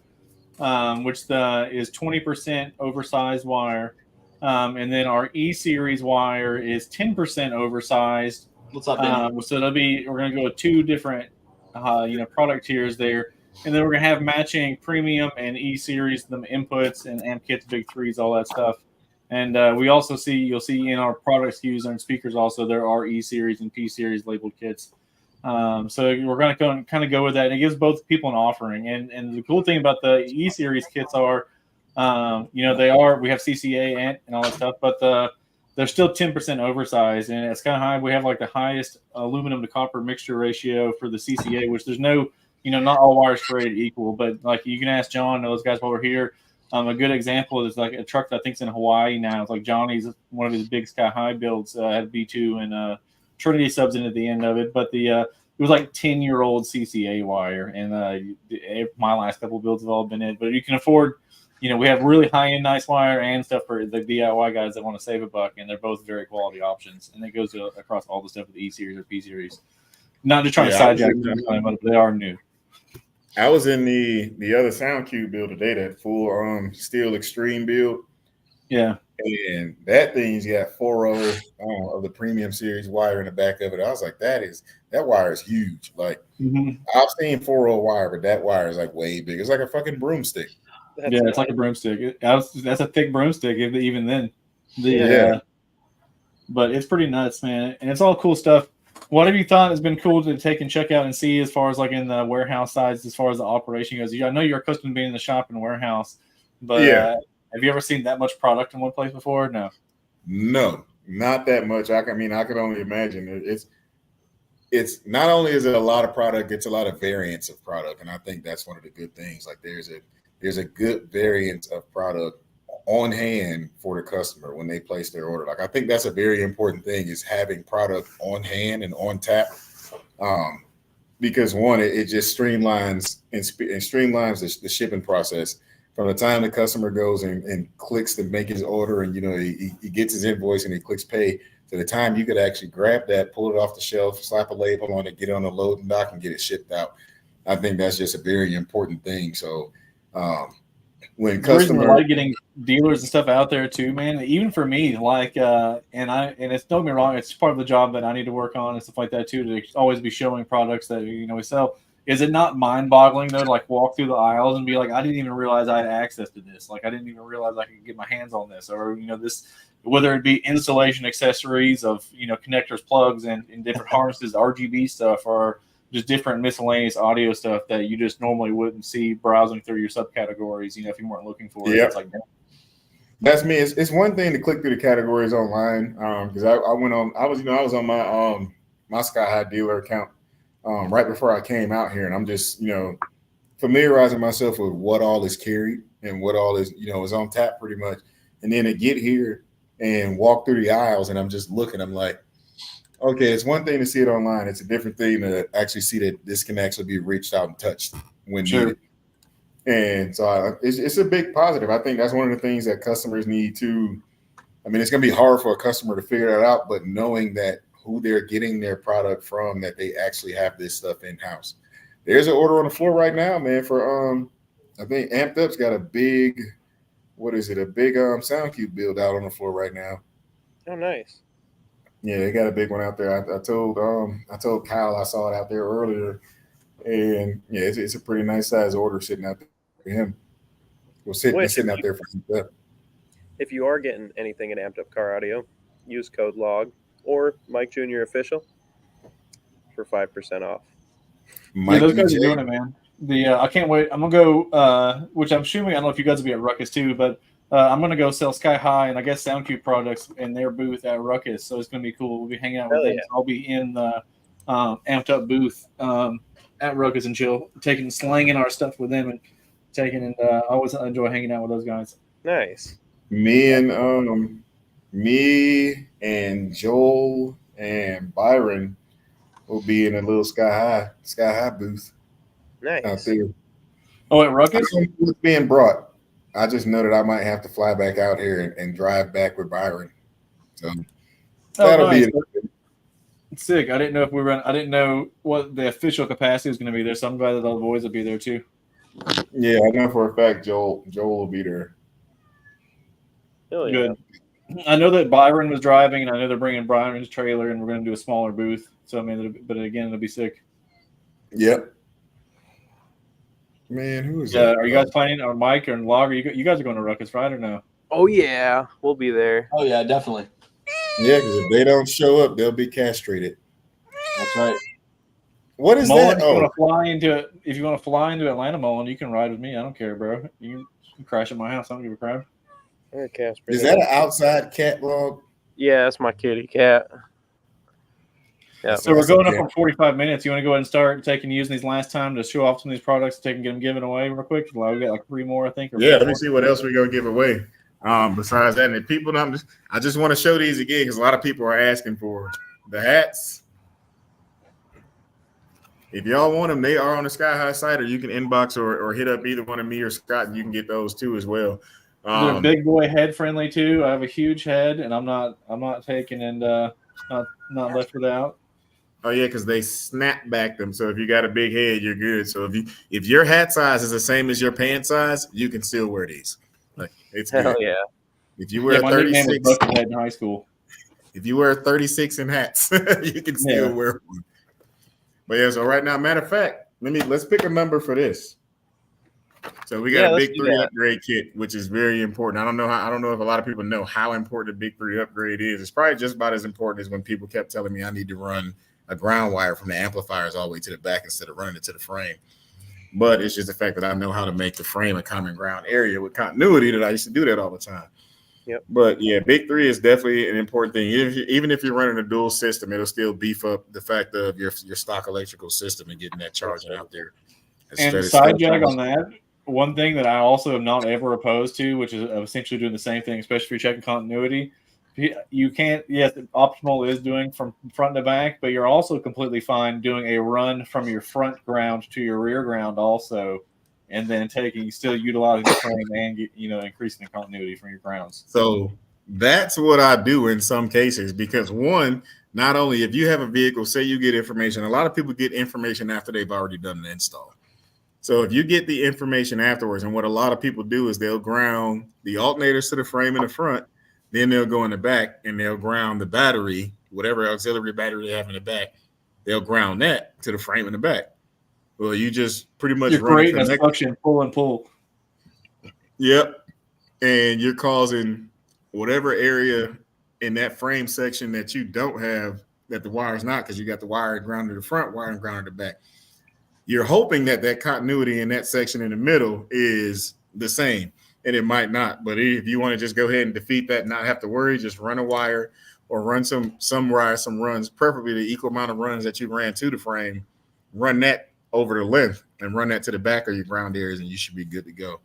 which is 20% oversized wire. And then our E series wire is 10% oversized. What's up, Dan? So we're going to go with two different, product tiers there. And then we're going to have matching premium and E series, the inputs and amp kits, big threes, all that stuff. And you'll see in our product SKUs and speakers also, there are E series and P series labeled kits. So we're going to kind of go with that. And it gives both people an offering. And the cool thing about the E series kits are, we have CCA and all that stuff, but they're still 10% oversized, and it's kind of high. We have like the highest aluminum to copper mixture ratio for the CCA, which there's no, not all wires created equal, but like you can ask John, those guys while we're here. A good example is like a truck that I think's in Hawaii now. It's like Johnny's, one of his big Sky High builds, had B2 and Trinity subs in at the end of it, but it was like 10-year-old CCA wire, and my last couple builds have all been it. But you can afford, we have really high-end nice wire and stuff for the DIY guys that want to save a buck, and they're both very quality options. And it goes across all the stuff with the E series or P series. Not just trying to sidetrack them, but they are new. I was in the other SoundCube build today, that full steel extreme build. Yeah. And that thing's got 4.0 of the premium series wire in the back of it. I was like, that wire is huge. Like, I've seen 4.0 wire, but that wire is like way big. It's like a fucking broomstick. It's like a broomstick. That's a thick broomstick, even then. But it's pretty nuts, man. And it's all cool stuff. What have you thought has been cool to take and check out and see as far as like in the warehouse sides, as far as the operation goes? I know you're accustomed to being in the shop and warehouse, but have you ever seen that much product in one place before? No, not that much. I could only imagine. It's not only is it a lot of product, it's a lot of variants of product, and I think that's one of the good things. Like there's a good variant of product on hand for the customer when they place their order. Like I think that's a very important thing, is having product on hand and on tap, because one, it just streamlines the shipping process from the time the customer goes and clicks to make his order, and he gets his invoice and he clicks pay, to the time you could actually grab that, pull it off the shelf, slap a label on it, get it on the loading dock, and get it shipped out. I think that's just a very important thing. So when customers like getting dealers and stuff out there too, man, even for me, like and it's, don't get me wrong, it's part of the job that I need to work on and stuff like that too, to always be showing products that we sell. Is it not mind-boggling though to like walk through the aisles and be like, I didn't even realize I had access to this, like I didn't even realize I could get my hands on this, or this, whether it be installation accessories of connectors, plugs, and different harnesses, RGB stuff, or just different miscellaneous audio stuff that you just normally wouldn't see browsing through your subcategories, if you weren't looking for it. It's like, that's me. It's one thing to click through the categories online, because I was on my my Sky High dealer account right before I came out here, and I'm just familiarizing myself with what all is carried and what all is is on tap pretty much, and then to get here and walk through the aisles and I'm just looking, I'm like, okay, it's one thing to see it online. It's a different thing to actually see that this can actually be reached out and touched when needed. And so it's a big positive. I think that's one of the things that customers need to. It's going to be hard for a customer to figure that out, but knowing that who they're getting their product from, that they actually have this stuff in house. There's an order on the floor right now, man. For I think Amped Up's got a big, SoundCube build out on the floor right now. Oh, nice. Yeah, they got a big one out there. I told Kyle I saw it out there earlier, and yeah, it's a pretty nice size order sitting out there for him. Well, sitting out there for him. If you are getting anything in Amped Up Car Audio, use code LOG or Mike Jr. Official for 5% off. Those guys are doing it, man. I can't wait. I'm gonna go. Which I'm assuming, I don't know if you guys will be at Ruckus too, but I'm gonna go sell Sky High and I guess SoundCube products in their booth at Ruckus. So it's gonna be cool. We'll be hanging out with them. I'll be in the Amped Up booth at Ruckus and chill, slanging our stuff with them and I always enjoy hanging out with those guys. Nice. Me and Joel and Byron will be in a little Sky High booth. Nice. Out there. Oh, at Ruckus? I don't know what's being brought. I just know that I might have to fly back out here and drive back with Byron. So that'll be sick. I didn't know what the official capacity was going to be there. So I'm glad that all the boys will be there too. Yeah, I know for a fact Joel will be there. Hell yeah. Good. I know that Byron was driving, and I know they're bringing Byron's trailer, and we're going to do a smaller booth. So I mean, but again, it'll be sick. Yep. Man, who is Yeah, that? are you guys planning, or Mike or Log? You guys are going to Ruckus, right, or no? Oh yeah, we'll be there. Oh yeah, definitely. Yeah, because if they don't show up, they'll be castrated. That's right. What is Mullen, that? if you Oh, want to fly into if you want to fly into Atlanta, Mullen, you can ride with me. I don't care, bro. You can crash at my house. I don't give a crap. Casper. is that an outside cat log? Yeah, that's my kitty cat. Yeah. So we're That's going okay. up on 45 minutes. You want to go ahead and start using these last time to show off some of these products, get them given away real quick. We got like 3 more, I think. Or Yeah, 4 let me more. see what else we're gonna give away. Besides that, and people, I just want to show these again because a lot of people are asking for the hats. If y'all want them, they are on the Sky High site, or you can inbox or hit up either one of me or Scott, and you can get those too as well. They're big boy head friendly too. I have a huge head, and I'm not taking and not left without. Oh yeah, because they snap back them. So if you got a big head, you're good. So if your hat size is the same as your pant size, you can still wear these. Like it's Hell good. yeah. If you wear My nickname was 36, Buckethead in high school. if you wear 36 in hats, you can still wear one. But yeah, so right now, matter of fact, let's pick a number for this. So we got a big 3 upgrade kit, which is very important. I don't know if a lot of people know how important the big 3 upgrade is. It's probably just about as important as when people kept telling me I need to run a ground wire from the amplifiers all the way to the back instead of running it to the frame. But it's just the fact that I know how to make the frame a common ground area with continuity that I used to do that all the time. Yep. But yeah, big 3 is definitely an important thing. Even if you're running a dual system, it'll still beef up the fact of your stock electrical system and getting that charging out there. And side jag on that, one thing that I also am not ever opposed to, which is essentially doing the same thing, especially if you're checking continuity. You can't, yes, optimal is doing from front to back, but you're also completely fine doing a run from your front ground to your rear ground also, and then still utilizing the frame and increasing the continuity from your grounds. So that's what I do in some cases because one, not only if you have a vehicle, say you get information, a lot of people get information after they've already done the install. So if you get the information afterwards, and what a lot of people do is they'll ground the alternators to the frame in the front, then they'll go in the back and they'll ground the battery, whatever auxiliary battery they have in the back, they'll ground that to the frame in the back. Well, you just pretty much you're creating a suction pull and pull. Yep. And you're causing whatever area in that frame section that you don't have that the wire's not, because you got the wire grounded to the front, wire and grounded to the back. You're hoping that continuity in that section in the middle is the same, and it might not. But if you want to just go ahead and defeat that and not have to worry, just run a wire or run some runs, preferably the equal amount of runs that you ran to the frame, run that over the length and run that to the back of your ground areas, and you should be good to go.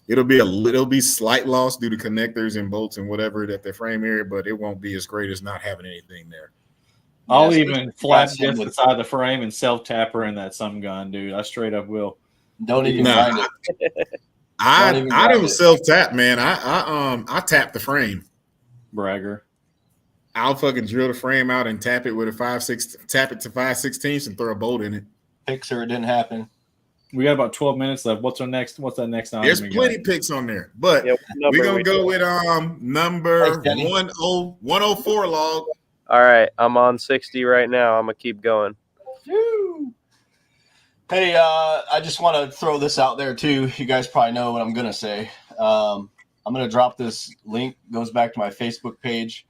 It'll be slight loss due to connectors and bolts and whatever at the frame area, but it won't be as great as not having anything there. I'll even flap disc beside the frame and self-tapper in that some gun, dude. I straight up will. Don't even grind it. I don't self-tap, man. I tap the frame. Bragger. I'll fucking drill the frame out and tap it with a 5/6, tap it to 5/16 and throw a bolt in it. Pixar, it didn't happen. We got about 12 minutes left. What's that next item? There's plenty picks on there, but we're gonna go with number 104 log. All right, I'm on 60 right now. I'm gonna keep going. Hey, I just want to throw this out there too. You guys probably know what I'm gonna say. I'm gonna drop this link. Goes back to my Facebook page.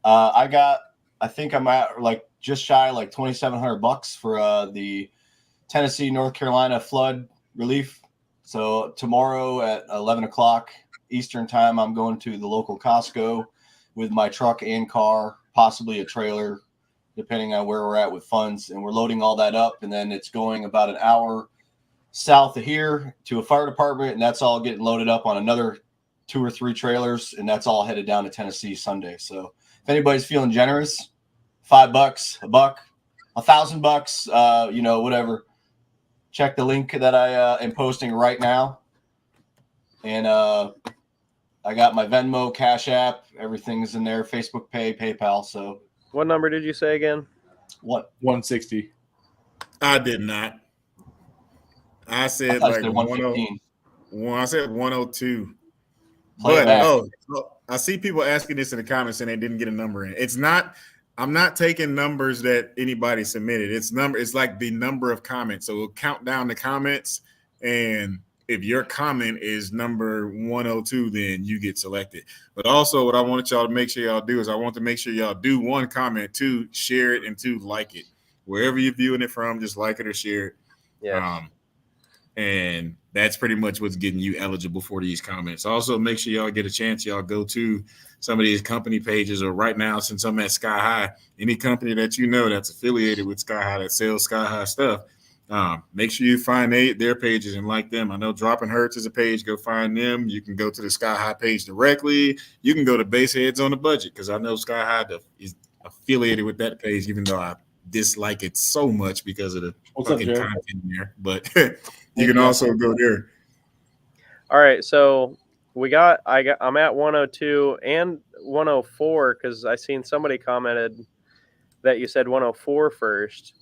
I think I'm at like just shy like $2,700 for the Tennessee, North Carolina flood relief. So tomorrow at 11 o'clock Eastern time, I'm going to the local Costco with my truck and car, possibly a trailer, depending on where we're at with funds. And we're loading all that up. And then it's going about an hour south of here to a fire department. And that's all getting loaded up on another 2 or 3 trailers. And that's all headed down to Tennessee Sunday. So if anybody's feeling generous, $5, $1, $1,000, whatever. Check the link that I am posting right now. And I got my Venmo, Cash App, everything's in there, Facebook Pay, PayPal. So what number did you say again? What? 160. I did not. I I said thought you like said 115. I said 102. Play it But back. I see people asking this in the comments and they didn't get a number in. It's not. I'm not taking numbers that anybody submitted. It's like the number of comments. So we'll count down the comments, and if your comment is number 102, then you get selected. But also, what I wanted y'all to make sure y'all do is I want to make sure y'all do 1 comment, 2 share it, and 2 like it. Wherever you're viewing it from, just like it or share it. Yes. And that's pretty much what's getting you eligible for these comments. Also, make sure y'all get a chance. Y'all go to some of these company pages, or right now, since I'm at Sky High, any company that you know that's affiliated with Sky High that sells Sky High stuff, make sure you find their pages and like them. I know Dropping Hertz is a page. Go find them. You can go to the Sky High page directly. You can go to Baseheads on the Budget, because I know Sky High is affiliated with that page, even though I dislike it so much because of the fucking content in there. But you can also go there. All right, so I'm at 102 and 104 because I seen somebody commented that you said 104 first.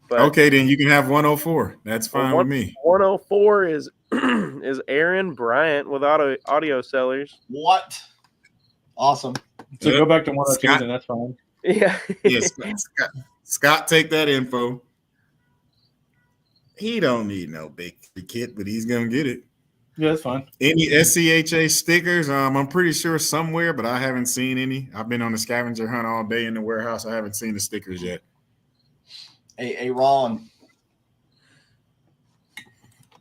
But okay, then you can have 104. That's fine with me. 104 is is Aaron Bryant with audio sellers. What? Awesome. So go back to 102, Scott. then that's fine. Yeah. Yes, Scott, take that info. He don't need no big kit, but he's gonna get it. Yeah, that's fine. Any SCHA stickers? I'm pretty sure somewhere, but I haven't seen any. I've been on the scavenger hunt all day in the warehouse. I haven't seen the stickers yet. Hey, Ron.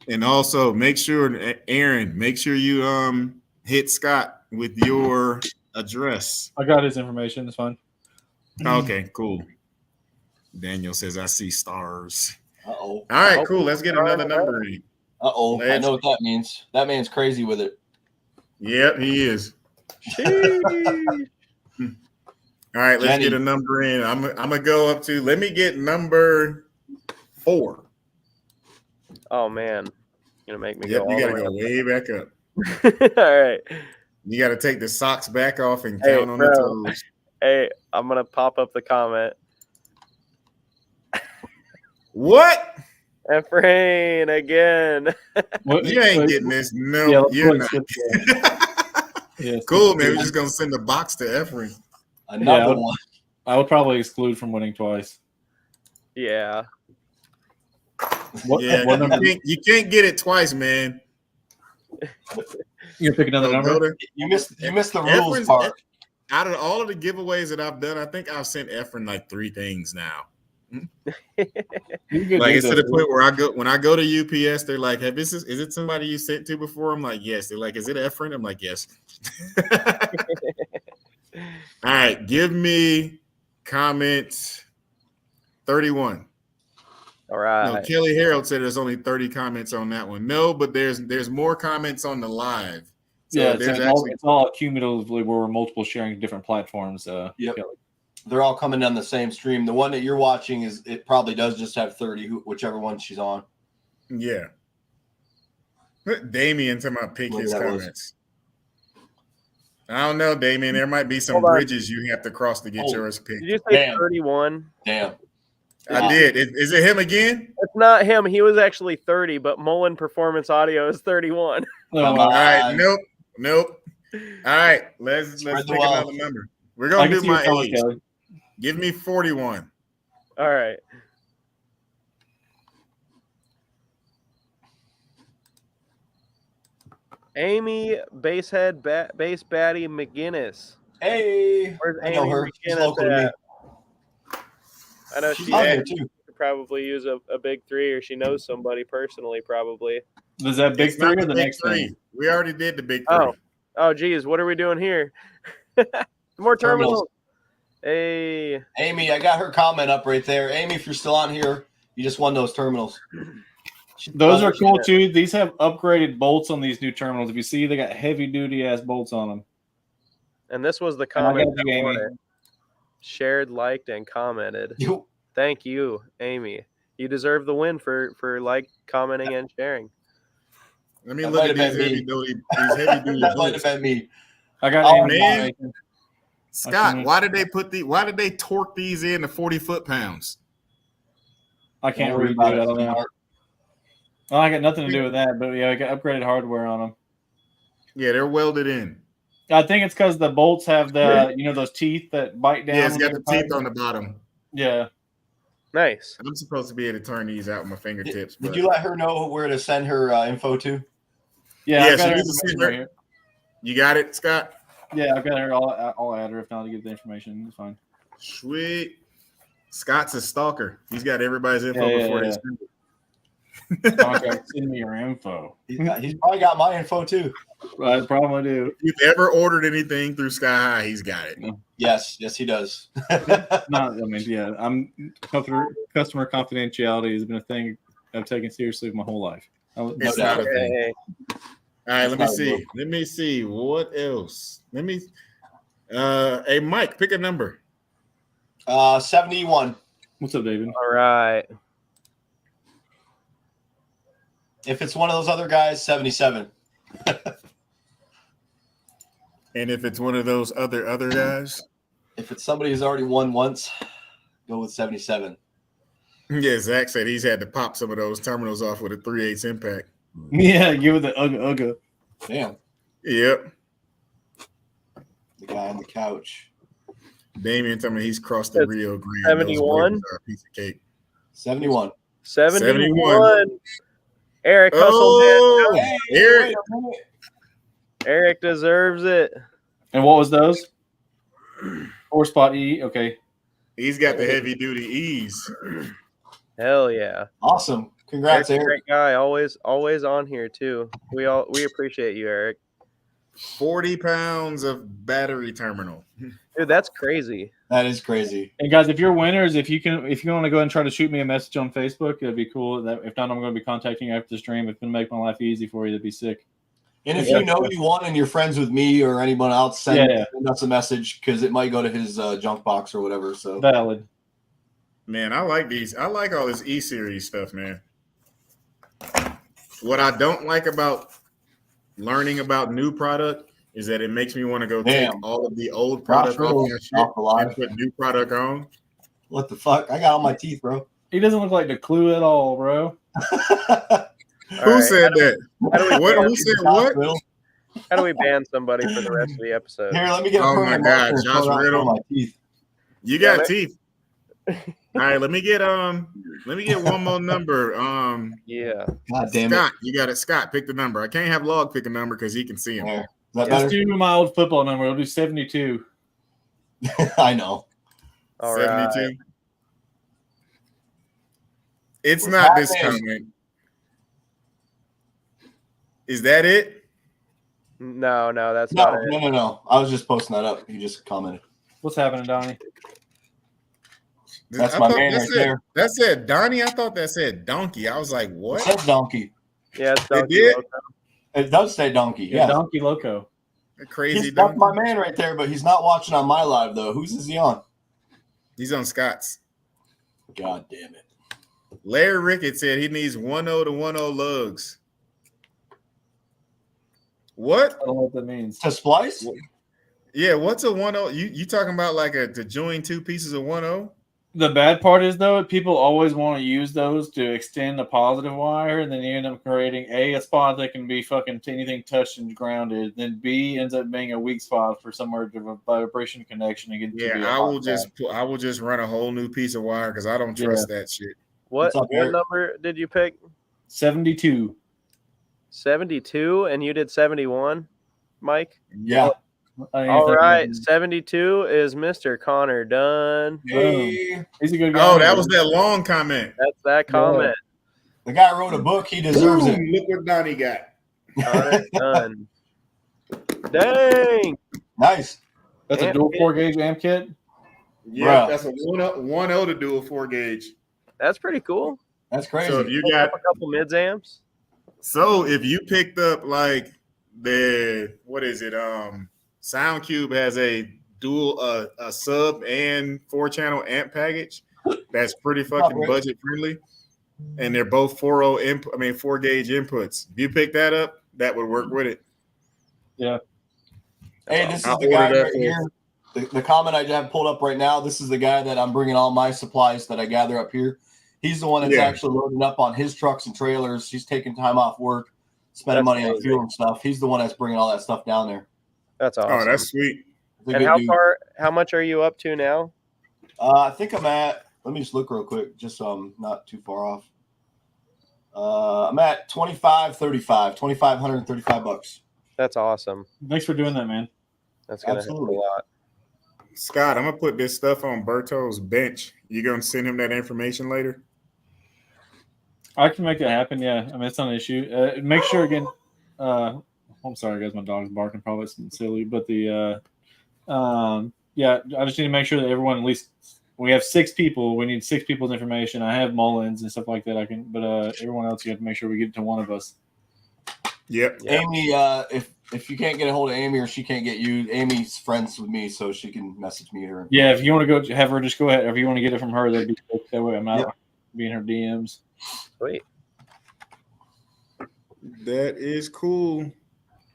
And also make sure, Aaron, make sure you hit Scott with your address. I got his information. It's fine. Okay, cool. Daniel says I see stars. Uh-oh. All right, cool. Let's get another number in. Uh-oh. I know what that means. That man's crazy with it. Yep, he is. All right, let's get a number in. I'm gonna go up to. Let me get number 4. Oh man, you're gonna make me go. You gotta go way back up. All right. You gotta take the socks back off and count on the toes. Hey, I'm gonna pop up the comment. What? Efrain again. You ain't getting this. No, you're not. Cool, man. We're just gonna send a box to Efrain. Another one. I would probably exclude from winning twice. Yeah. What number? You can't get it twice, man. You pick another number. You missed the rules part. Out of all of the giveaways that I've done, I think I've sent Efrain like 3 things now. Like it's to the point where when I go to UPS, they're like, is it somebody you sent to before? I'm like, yes. They're like, is it Efrain? I'm like, yes. All right, give me comment 31. All right. No, Kelly Harold said there's only 30 comments on that one. No, but there's more comments on the live. So yeah, it's all cumulatively where we're multiple sharing different platforms. Yep. Kelly. They're all coming on the same stream. The one that you're watching it probably does just have 30, whichever one she's on. Yeah. Put Damien to my pick his comments. I don't know, Damien. There might be some bridges you have to cross to get yours picked. Did you say 31? Damn. I did. Is it him again? It's not him. He was actually 30, but Mullen Performance Audio is 31. All right. Nope. All right. Let's pick another number. We're going to do my age. Kelly. Give me 41. All right. Amy Basehead Base Batty McGinnis. Hey, where's I know Amy her. She's McGinnis local to me. I know she's she too. could probably use a big 3, or she knows somebody personally, probably. Was that big 3 or the next 3? We already did the big 3. Oh, geez, what are we doing here? More terminals. Hey, Amy, I got her comment up right there. Amy, if you're still on here, you just won those terminals. Those are cool too. These have upgraded bolts on these new terminals. If you see, they got heavy duty ass bolts on them. And this was the comment that shared, liked, and commented. Thank you, Amy. You deserve the win for commenting, and sharing. Let me look at these heavy duty That might have been me. I got man. Scott, why did they torque these in to 40 foot-pounds? I can't read that. I don't know. Well, I got nothing to do with that, but yeah, I got upgraded hardware on them. Yeah, they're welded in. I think it's because the bolts have the those teeth that bite down. Yeah, it's got when the they're teeth on the bottom. Yeah. Nice. I'm supposed to be able to turn these out with my fingertips. Did you let her know where to send her info to? Yeah, Yeah, I've got she her needs to see information her. right here. You got it, Scott? Yeah, I've got her. I'll add her if not to give the information. It's fine. Sweet. Scott's a stalker. He's got everybody's info Yeah, before yeah. they send it. Contract, send me your info. He's probably got my info too. I probably do. If you've ever ordered anything through Sky High, he's got it. Yes, he does. I'm customer confidentiality has been a thing I've taken seriously my whole life. It's not a thing. All right, let me see. What else? Hey, Mike, pick a number. 71. What's up, David? All right. If it's one of those other guys, 77. And if it's one of those other guys, if it's somebody who's already won once, go with 77. Yeah, Zach said he's had to pop some of those terminals off with a 3/8 impact. Yeah, give it the ugga. Damn. Yep. The guy on the couch. Damien told me he's crossed the Rio Grande. 71? Those are a piece of cake. 71. 71. Eric Oh, Hey, Eric deserves it. And what was those? 4-spot E. Okay. He's got the heavy duty ease. Hell yeah. Awesome. Congrats, Eric's a Eric. great guy. Always on here too. We appreciate you, Eric. 40 pounds of battery terminal. Dude, that's crazy. That is crazy. And guys, if you're winners, if you want to go ahead and try to shoot me a message on Facebook, it'd be cool. If not, I'm going to be contacting you after the stream. If it's going to make my life easy for you, that'd be sick. And if you know you won and you're friends with me or anyone else, send us a message because it might go to his junk box or whatever. So valid. Man, I like these. I like all this E-Series stuff, man. What I don't like about learning about new product is that it makes me want to go take all of the old product off your shit and put new product on. What the fuck? I got all my teeth, bro. He doesn't look like the Clue at all, bro. Who said that? Who said what? How do we ban somebody for the rest of the episode? Here, let me get a my God, Josh Riddle. my teeth. You got teeth. All right, let me get one more number. Yeah. God damn Scott, you got it. Scott, pick the number. I can't have Log pick a number because he can see him. Yeah. Let's do my old football number. We'll do 72. I know. All 72. right. It's not this comment. Is that it? No, that's not it. No. I was just posting that up. You just commented. What's happening, Donnie? That's my man right there. That said Donnie. I thought that said donkey. I was like, what? It says donkey. Yeah, it's donkey. It did? It does say donkey. Yeah. Donkey Loco. A crazy That's donkey. my man right there, but he's not watching on my live, though. Whose is he on? He's on Scott's. God damn it. Larry Rickett said he needs 10 to 10 lugs. What? I don't know what that means. To splice? Yeah, what's a 10? You talking about like to join two pieces of 10? The bad part is, though, people always want to use those to extend the positive wire, and then you end up creating a spot that can be fucking anything touched and grounded. Then B ends up being a weak spot for somewhere to a vibration connection again. Yeah, I will just run a whole new piece of wire because I don't trust that shit. What number did you pick? 72. 72, and you did 71, Mike? Yeah. All right, 72 is Mr. Connor Dunn. Hey. He's a good guy. Oh, that was that long comment. That's that comment. The guy wrote a book. He deserves it. Look what Donnie got. Connor Dunn. Dang. Nice. That's a dual 4-gauge amp kit? Yeah, that's a 1.0 to do a 4-gauge. That's pretty cool. That's crazy. So if you got a couple mids amps. So if you picked up like SoundCube has a dual a sub and 4-channel amp package that's pretty fucking budget friendly, and they're both 4-gauge inputs. If you pick that up, that would work with it. Yeah. Hey, this is the guy right here. The comment I have pulled up right now. This is the guy that I'm bringing all my supplies that I gather up here. He's the one that's actually loading up on his trucks and trailers. He's taking time off work, spending money on fuel and stuff. He's the one that's bringing all that stuff down there. That's awesome. Oh, that's sweet. And how much are you up to now? I think I'm at, let me just look real quick, just so I'm not too far off. I'm at $2,535 That's awesome. Thanks for doing that, man. That's going to help a lot. Scott, I'm going to put this stuff on Berto's bench. You going to send him that information later? I can make that happen, yeah. I mean, it's not an issue. Make sure, again, I'm sorry, guys, my dog's barking, probably something silly, but I just need to make sure that everyone, at least, we have 6 people. We need 6 people's information. I have Mullins and stuff like that. But everyone else, you have to make sure we get to one of us. Yep. Amy, if you can't get a hold of Amy or she can't get you, Amy's friends with me, so she can message me or. Yeah, if you want to go have her, just go ahead. If you want to get it from her, that'd be good. That way I'm not being her DMs. Sweet. That is cool.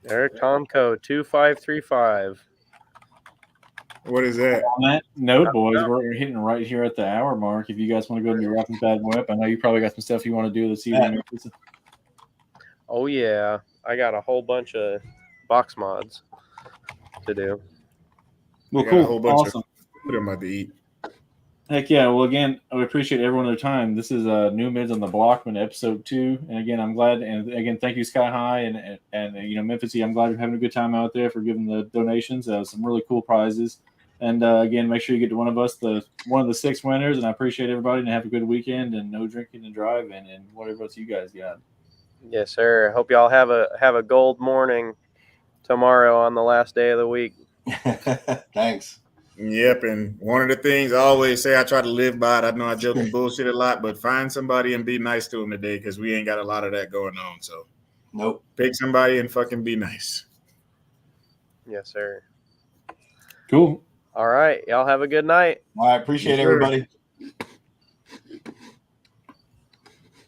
Eric Tomko 2535. What is that? On that note, boys, we're hitting right here at the hour mark. If you guys want to go to your Rock's Bad Whip, I know you probably got some stuff you want to do this evening. Oh, yeah. I got a whole bunch of box mods to do. Well, cool. Awesome. What I'm about to eat. Heck yeah. Well, again, we appreciate everyone their time. This is New Mids on the Blockman, episode 2. And again, I'm glad. And again, thank you, Sky High and Memphis. I'm glad you're having a good time out there for giving the donations. Some really cool prizes. And again, make sure you get to one of us, one of the 6 winners. And I appreciate everybody, and have a good weekend and no drinking and driving and whatever else you guys got. Yes, sir. Hope y'all have a gold morning tomorrow on the last day of the week. Thanks. Yep, and one of the things I always say I try to live by it. I know I joke and bullshit a lot, but find somebody and be nice to them today, because we ain't got a lot of that going on. So, nope. Pick somebody and fucking be nice. Yes, sir. Cool. All right. Y'all have a good night. All right. Appreciate everybody.